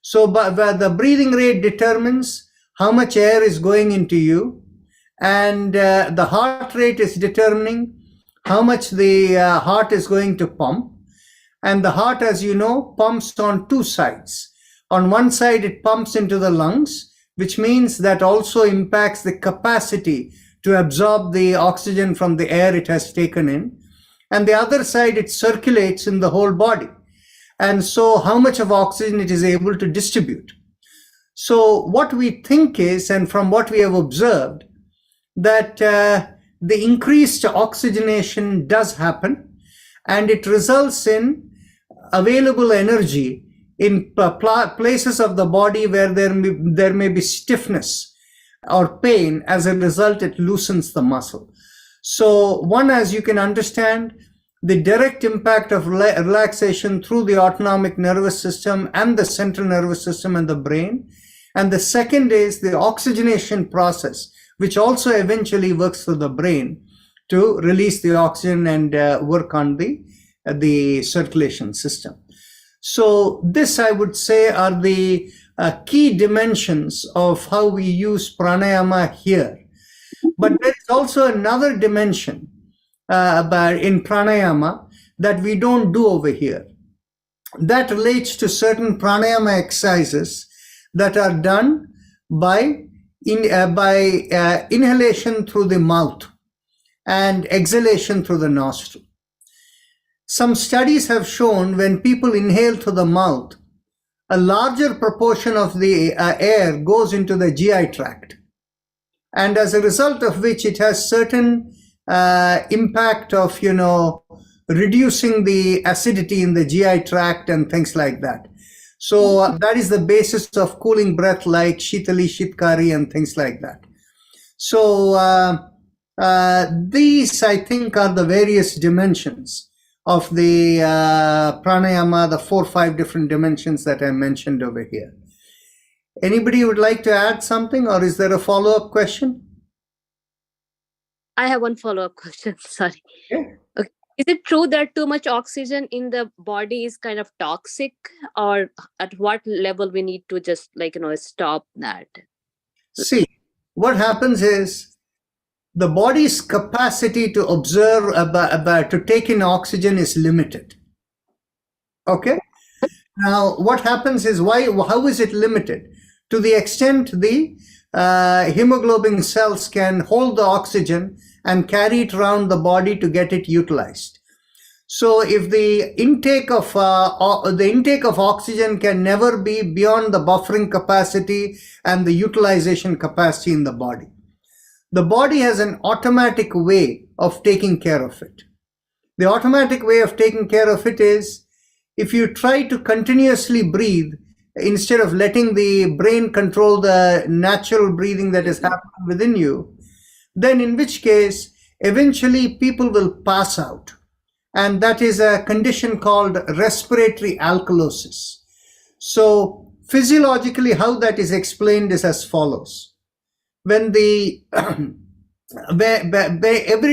So the breathing rate determines how much air is going into you, and the heart rate is determining how much the heart is going to pump. And the heart, as you know, pumps on 2 sides. On one side, it pumps into the lungs, which means that also impacts the capacity to absorb the oxygen from the air it has taken in. And the other side, it circulates in the whole body. And so how much of oxygen it is able to distribute. So what we think is, and from what we have observed, that the increased oxygenation does happen, and it results in available energy in places of the body where there may be stiffness or pain. As a result, it loosens the muscle. So one, as you can understand, the direct impact of relaxation through the autonomic nervous system and the central nervous system and the brain. And the second is the oxygenation process, which also eventually works through the brain to release the oxygen and work on the circulation system. So this, I would say, are the key dimensions of how we use pranayama here. But there is also another dimension in pranayama that we don't do over here. That relates to certain pranayama exercises that are done by inhalation through the mouth and exhalation through the nostril. Some studies have shown when people inhale through the mouth, a larger proportion of the air goes into the GI tract. And as a result of which it has certain impact of, reducing the acidity in the GI tract and things like that. So that is the basis of cooling breath like Shitali, Shitkari and things like that. So these, I think, are the various dimensions of the pranayama, the 4 or 5 different dimensions that I mentioned over here. Anybody would like to add something, or is there a follow-up question? I have one follow-up question. Sorry. Okay. Okay. Is it true that too much oxygen in the body is kind of toxic, or at what level we need to just stop that? See, what happens is the body's capacity to observe to take in oxygen is limited. Okay. Now, what happens is how is it limited? To the extent the hemoglobin cells can hold the oxygen and carry it around the body to get it utilized. So if the intake of oxygen can never be beyond the buffering capacity and the utilization capacity in the body has an automatic way of taking care of it. The automatic way of taking care of it is if you try to continuously breathe instead of letting the brain control the natural breathing that is happening within you, then in which case eventually people will pass out. And that is a condition called respiratory alkalosis. So physiologically how that is explained is as follows. When every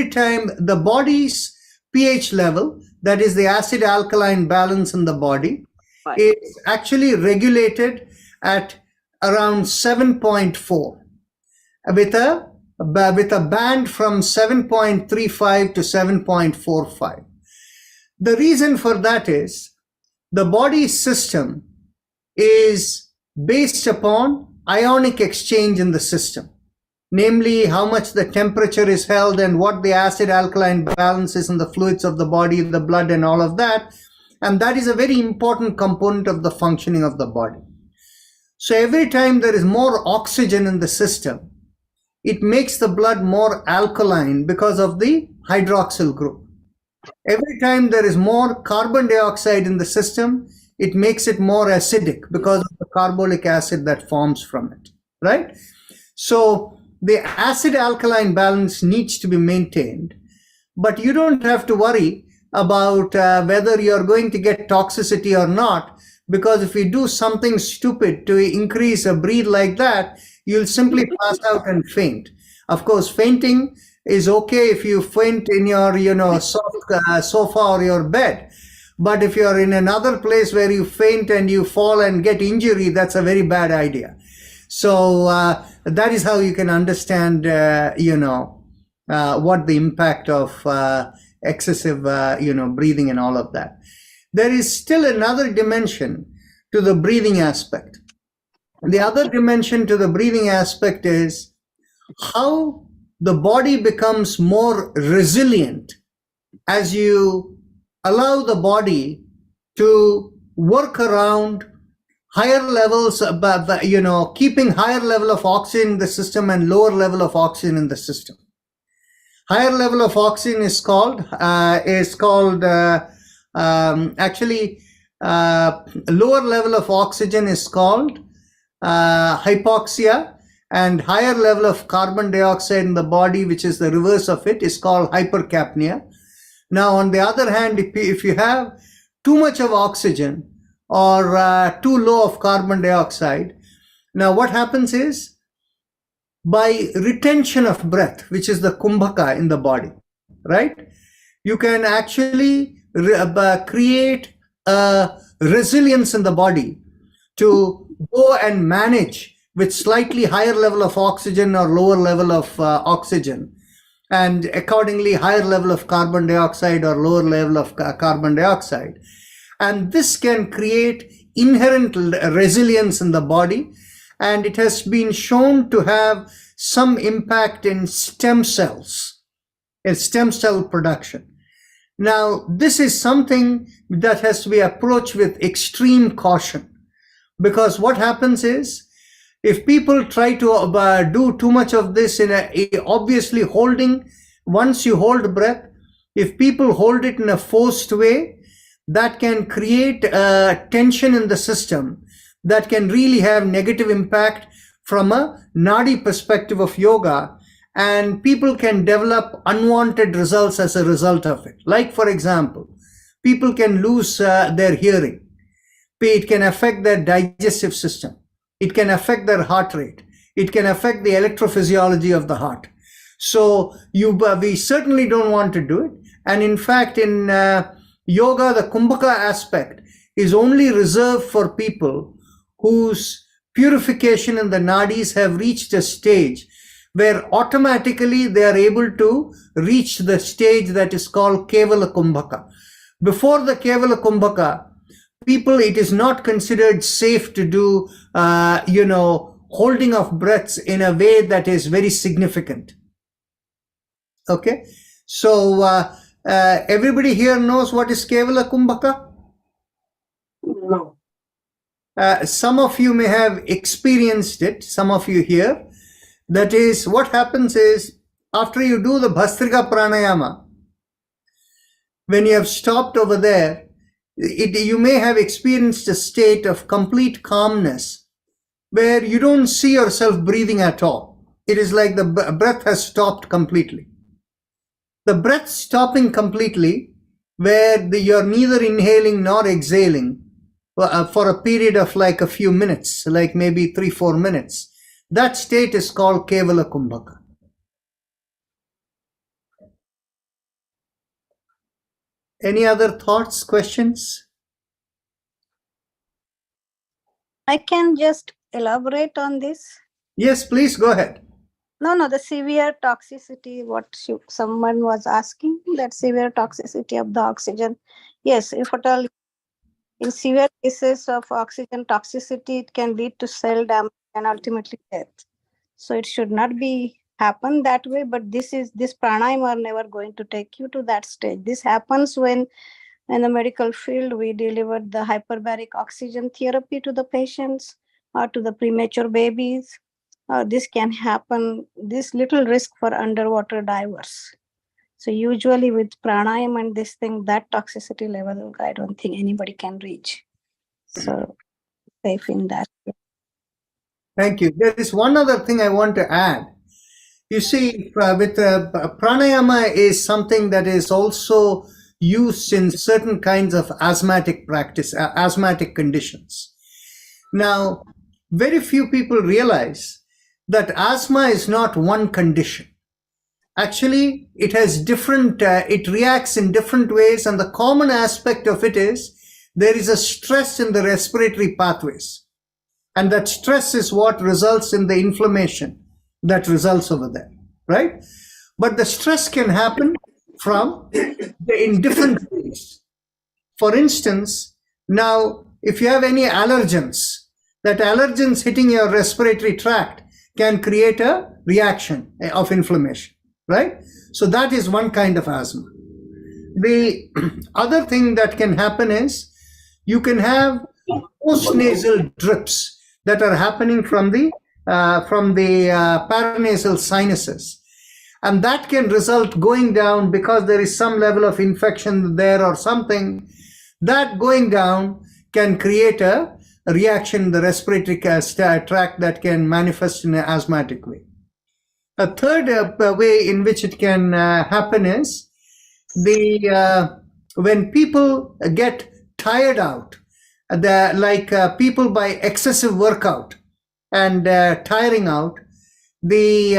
time the body's pH level, that is the acid alkaline balance in the body, is actually regulated at around 7.4 with a band from 7.35 to 7.45. The reason for that is the body system is based upon ionic exchange in the system, namely how much the temperature is held and what the acid alkaline balance is in the fluids of the body, the blood and all of that. And that is a very important component of the functioning of the body. So every time there is more oxygen in the system, it makes the blood more alkaline because of the hydroxyl group. Every time there is more carbon dioxide in the system, it makes it more acidic because of the carbolic acid that forms from it, right? So the acid alkaline balance needs to be maintained, but you don't have to worry about whether you're going to get toxicity or not, because if you do something stupid to increase a breathe like that, you'll simply pass out and faint. Of course, fainting is okay if you faint in your, soft sofa or your bed. But if you're in another place where you faint and you fall and get injury, that's a very bad idea. So that is how you can understand, what the impact of excessive, breathing and all of that. There is still another dimension to the breathing aspect. The other dimension to the breathing aspect is how the body becomes more resilient as you allow the body to work around higher levels, keeping higher level of oxygen in the system and lower level of oxygen in the system. Higher level of oxygen is called lower level of oxygen is called hypoxia, and higher level of carbon dioxide in the body, which is the reverse of it, is called hypercapnia. Now, on the other hand, if you have too much of oxygen or too low of carbon dioxide, now what happens is, by retention of breath, which is the kumbhaka in the body, right? You can actually create a resilience in the body to go and manage with slightly higher level of oxygen or lower level of oxygen, and accordingly higher level of carbon dioxide or lower level of carbon dioxide. And this can create inherent resilience in the body, and it has been shown to have some impact in stem cells, in stem cell production. Now, this is something that has to be approached with extreme caution, because what happens is, if people try to do too much of this obviously holding, once you hold breath, if people hold it in a forced way, that can create tension in the system that can really have negative impact from a nadi perspective of yoga, and people can develop unwanted results as a result of it. Like, for example, people can lose their hearing. It can affect their digestive system. It can affect their heart rate. It can affect the electrophysiology of the heart. So we certainly don't want to do it. And in fact, in yoga, the Kumbhaka aspect is only reserved for people whose purification in the nadis have reached a stage where automatically they are able to reach the stage that is called Kevala Kumbhaka. Before the Kevala Kumbhaka, people, it is not considered safe to do, holding of breaths in a way that is very significant. Okay, so everybody here knows what is Kevala Kumbhaka? No. Some of you may have experienced it, some of you here. That is, what happens is, after you do the Bhastrika Pranayama, when you have stopped over there, you may have experienced a state of complete calmness where you don't see yourself breathing at all. It is like the breath has stopped completely. The breath stopping completely, where you're neither inhaling nor exhaling for a period of like a few minutes, like maybe 3-4 minutes. That state is called Kevala Kumbhaka. Any other thoughts, questions? I can just elaborate on this. Yes, please go ahead. No, the severe toxicity, someone was asking, that severe toxicity of the oxygen. Yes, if at all, in severe cases of oxygen toxicity, it can lead to cell damage and ultimately death. So it should not be happen that way, but this pranayama are never going to take you to that stage. This happens when in the medical field, we deliver the hyperbaric oxygen therapy to the patients or to the premature babies. This can happen, this little risk for underwater divers. So usually with pranayama and this thing, that toxicity level, I don't think anybody can reach. So safe in that. Thank you. There is one other thing I want to add. You see, with pranayama is something that is also used in certain kinds of asthmatic practice, asthmatic conditions. Now, very few people realize that asthma is not one condition. Actually, it has different, it reacts in different ways, and the common aspect of it is there is a stress in the respiratory pathways. And that stress is what results in the inflammation that results over there, right? But the stress can happen in different ways. For instance, now, if you have any allergens, that allergens hitting your respiratory tract can create a reaction of inflammation, right? So that is one kind of asthma. The other thing that can happen is you can have postnasal drips that are happening from the paranasal sinuses. And that can result going down because there is some level of infection there or something. That going down can create a reaction in the respiratory tract that can manifest in an asthmatic way. A third way in which it can happen is when people get tired out, people by excessive workout and tiring out, the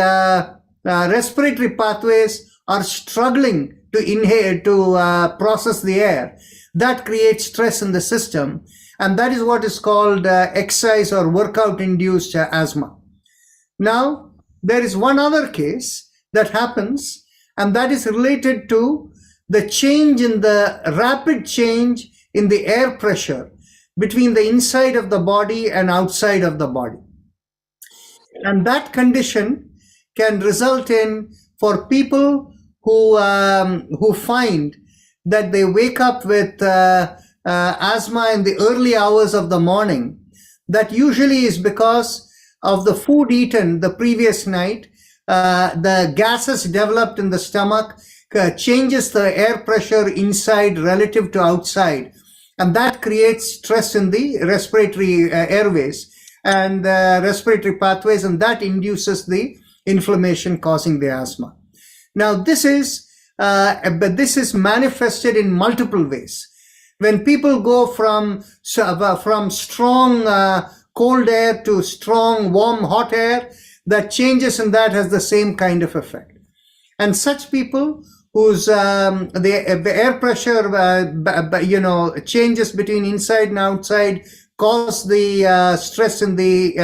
respiratory pathways are struggling to inhale, to process the air. That creates stress in the system, And that is what is called exercise or workout induced asthma. Now, there is one other case that happens, and that is related to the change in the rapid change in the air pressure between the inside of the body and outside of the body. And that condition can result in, for people who find that they wake up with asthma in the early hours of the morning, that usually is because of the food eaten the previous night. The gases developed in the stomach changes the air pressure inside relative to outside, and that creates stress in the respiratory airways and respiratory pathways, and that induces the inflammation causing the asthma. Now, this is manifested in multiple ways. When people go from strong cold air to strong warm hot air, that changes in that has the same kind of effect. And such people whose the air pressure changes between inside and outside cause the stress in the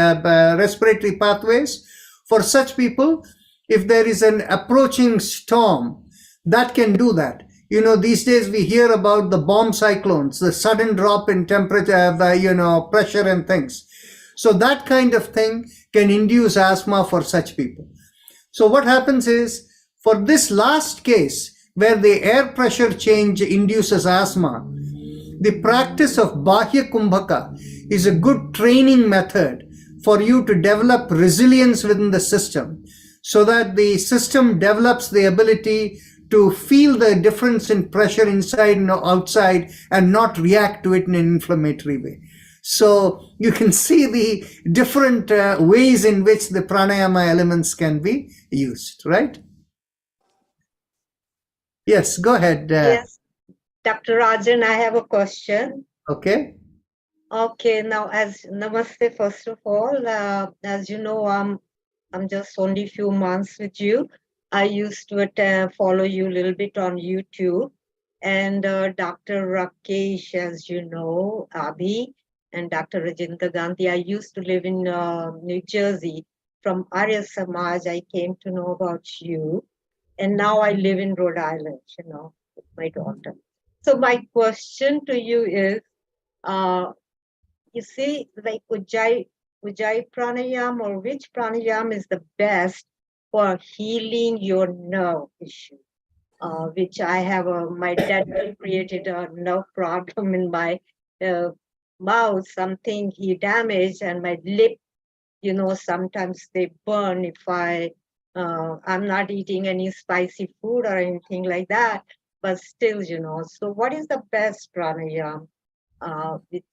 respiratory pathways, for such people, if there is an approaching storm, that can do that. These days we hear about the bomb cyclones, the sudden drop in temperature, pressure and things. So that kind of thing can induce asthma for such people. So what happens is, for this last case, where the air pressure change induces asthma, the practice of Bahya Kumbhaka is a good training method for you to develop resilience within the system, so that the system develops the ability to feel the difference in pressure inside and outside and not react to it in an inflammatory way. So you can see the different ways in which the pranayama elements can be used, right? Yes, go ahead. Yes, Dr. Rajan, I have a question. Okay. Okay, now namaste, first of all, as you know, I'm just only few months with you. I used to follow you a little bit on YouTube, and Dr. Rakesh, as you know, Abhi, and Dr. Rajendra Gandhi. I used to live in New Jersey. From Arya Samaj, I came to know about you, and now I live in Rhode Island, with my daughter. So my question to you is, you see, like Ujjayi pranayam, or which pranayam is the best for healing your nerve issue? Which I have my dad created a nerve problem in my mouth, something he damaged, and my lip, sometimes they burn if I'm not eating any spicy food or anything like that, but still, so what is the best pranayam which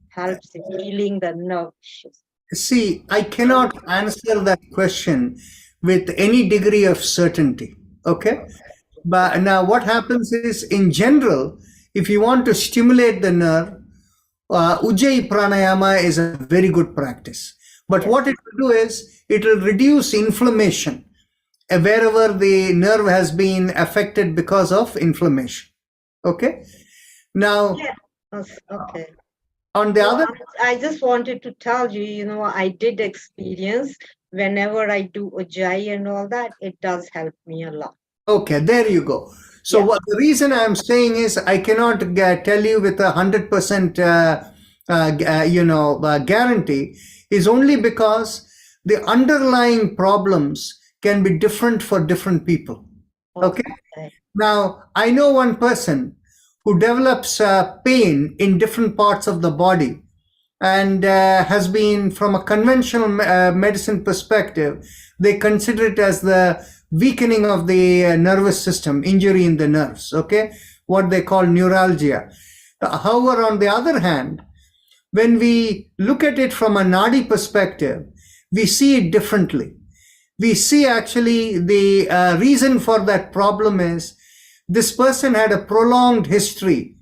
helps in healing the nerve issues? See, I cannot answer that question with any degree of certainty. Okay. But now what happens is, in general, if you want to stimulate the nerve, Ujjayi pranayama is a very good practice. But what it will do is, it will reduce inflammation wherever the nerve has been affected because of inflammation. Okay. Now, okay. On the other, I just wanted to tell you, I did experience whenever I do Ujjayi and all that, it does help me a lot. Okay, there you go. So what the reason I'm saying is, I cannot tell you with 100% guarantee, is only because the underlying problems can be different for different people. Okay. Now, I know one person who develops pain in different parts of the body, and has been, from a conventional medicine perspective, they consider it as the weakening of the nervous system, injury in the nerves, okay, what they call neuralgia. However, on the other hand, when we look at it from a nadi perspective, we see it differently. We see actually the reason for that problem is, this person had a prolonged history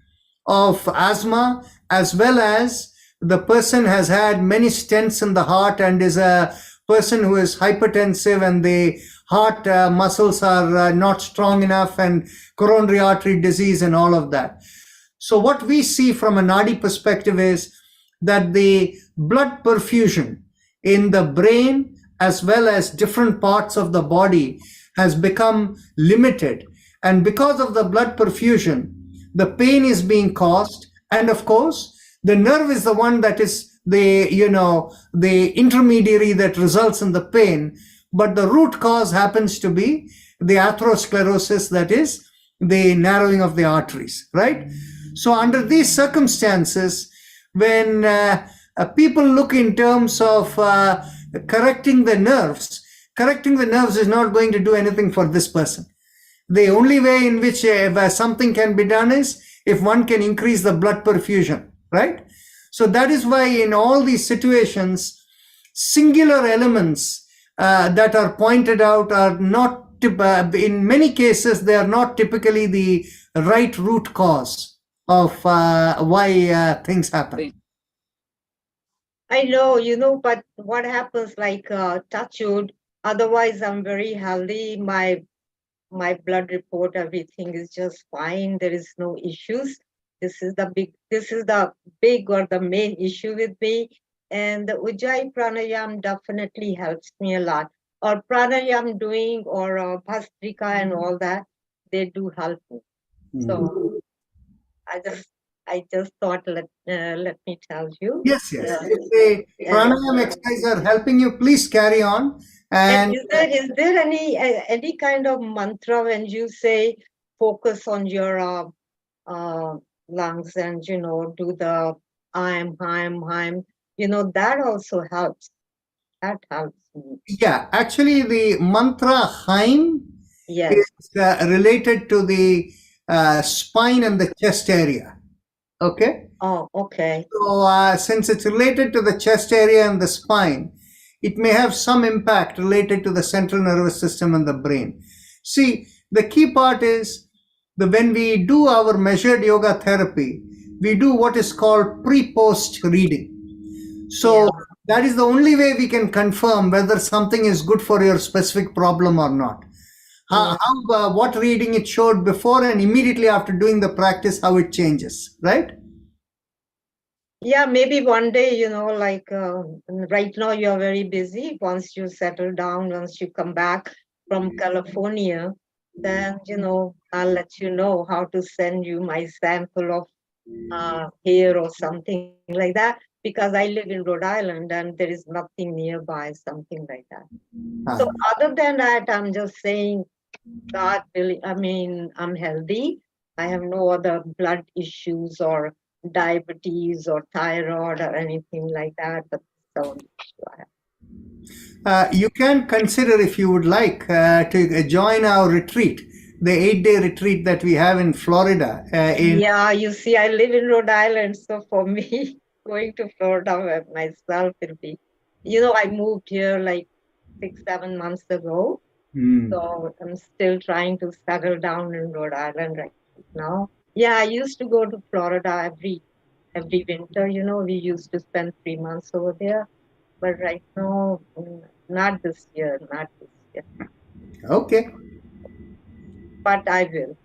of asthma, as well as the person has had many stents in the heart and is a person who is hypertensive, and the heart muscles are not strong enough, and coronary artery disease and all of that. So what we see from a nadi perspective is, that the blood perfusion in the brain as well as different parts of the body has become limited. And because of the blood perfusion, the pain is being caused. And of course, the nerve is the one that is the intermediary that results in the pain. But the root cause happens to be the atherosclerosis, that is the narrowing of the arteries, right? So under these circumstances, when people look in terms of correcting the nerves is not going to do anything for this person. The only way in which something can be done is if one can increase the blood perfusion, right? So that is why in all these situations, singular elements that are pointed out are not, in many cases, they are not typically the right root cause of why things happen. I know, but what happens, like touch wood, otherwise I'm very healthy. My blood report, everything is just fine. There is no issues. This is the big or the main issue with me. And the Ujjayi Pranayam definitely helps me a lot. Or Pranayam doing or Bhastrika and all that, they do help me. So I just thought, let me tell you. Yes. If the pranayam exercises are helping you, please carry on. And is there any kind of mantra when you say focus on your lungs and do the I'm, that also helps. That helps me. Yeah, actually the mantra Haim Yes. is related to the spine and the chest area. Okay. Oh, okay. So since it's related to the chest area and the spine, it may have some impact related to the central nervous system and the brain. See, the key part is that when we do our measured yoga therapy, we do what is called pre-post reading. So that is the only way we can confirm whether something is good for your specific problem or not. What reading it showed before and immediately after doing the practice, how it changes, right? Yeah, maybe one day, like right now you're very busy. Once you settle down, once you come back from California, then, I'll let you know how to send you my sample of hair or something like that, because I live in Rhode Island and there is nothing nearby, something like that. So other than that, I'm just saying, God, really, I'm healthy. I have no other blood issues or diabetes or thyroid or anything like that, but so you can consider, if you would like, to join our retreat, the 8-day retreat that we have in Florida. Yeah, you see, I live in Rhode Island, so for me, going to Florida myself will be, I moved here like 6-7 months ago. So I'm still trying to settle down in Rhode Island right now. Yeah, I used to go to Florida every winter. We used to spend 3 months over there. But right now, not this year. Okay. But I will.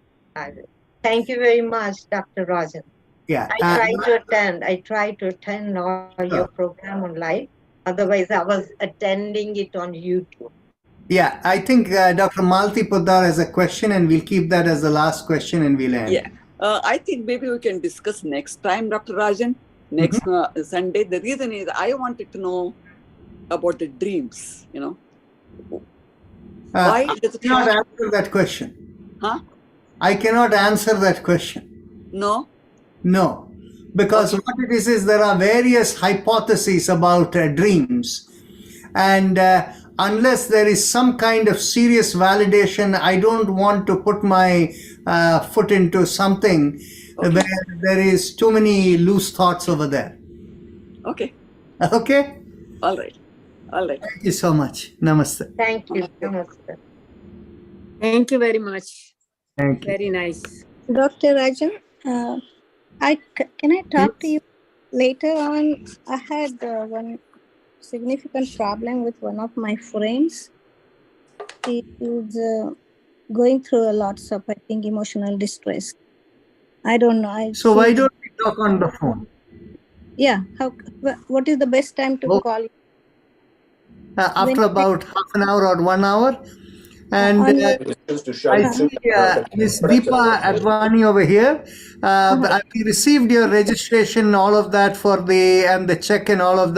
Thank you very much, Dr. Rajan. Yeah. I try to attend all your program online. Otherwise, I was attending it on YouTube. Yeah, I think Dr. Malti Poddar has a question, and we'll keep that as the last question and we'll end. Yeah, I think maybe we can discuss next time, Dr. Rajan, next Sunday. The reason is I wanted to know about the dreams, Why does it cannot answer that question. Huh? I cannot answer that question. No? No, because what it is there are various hypotheses about dreams. And unless there is some kind of serious validation, I don't want to put my foot into something where there is too many loose thoughts over there. Okay. Okay? All right. Thank you so much. Namaste. Thank you. Namaste. Thank you very much. Thank you. Very nice. Dr. Rajan, can I talk to you later on? I had one significant problem with one of my friends. He is going through a lot of, I think, emotional distress. I don't know. So why don't we talk on the phone? Yeah. What is the best time to Oh. call you? After about half an hour or 1 hour. And On your- I see Miss Deepa Advani over here. We received your registration, all of that and the check and all of that.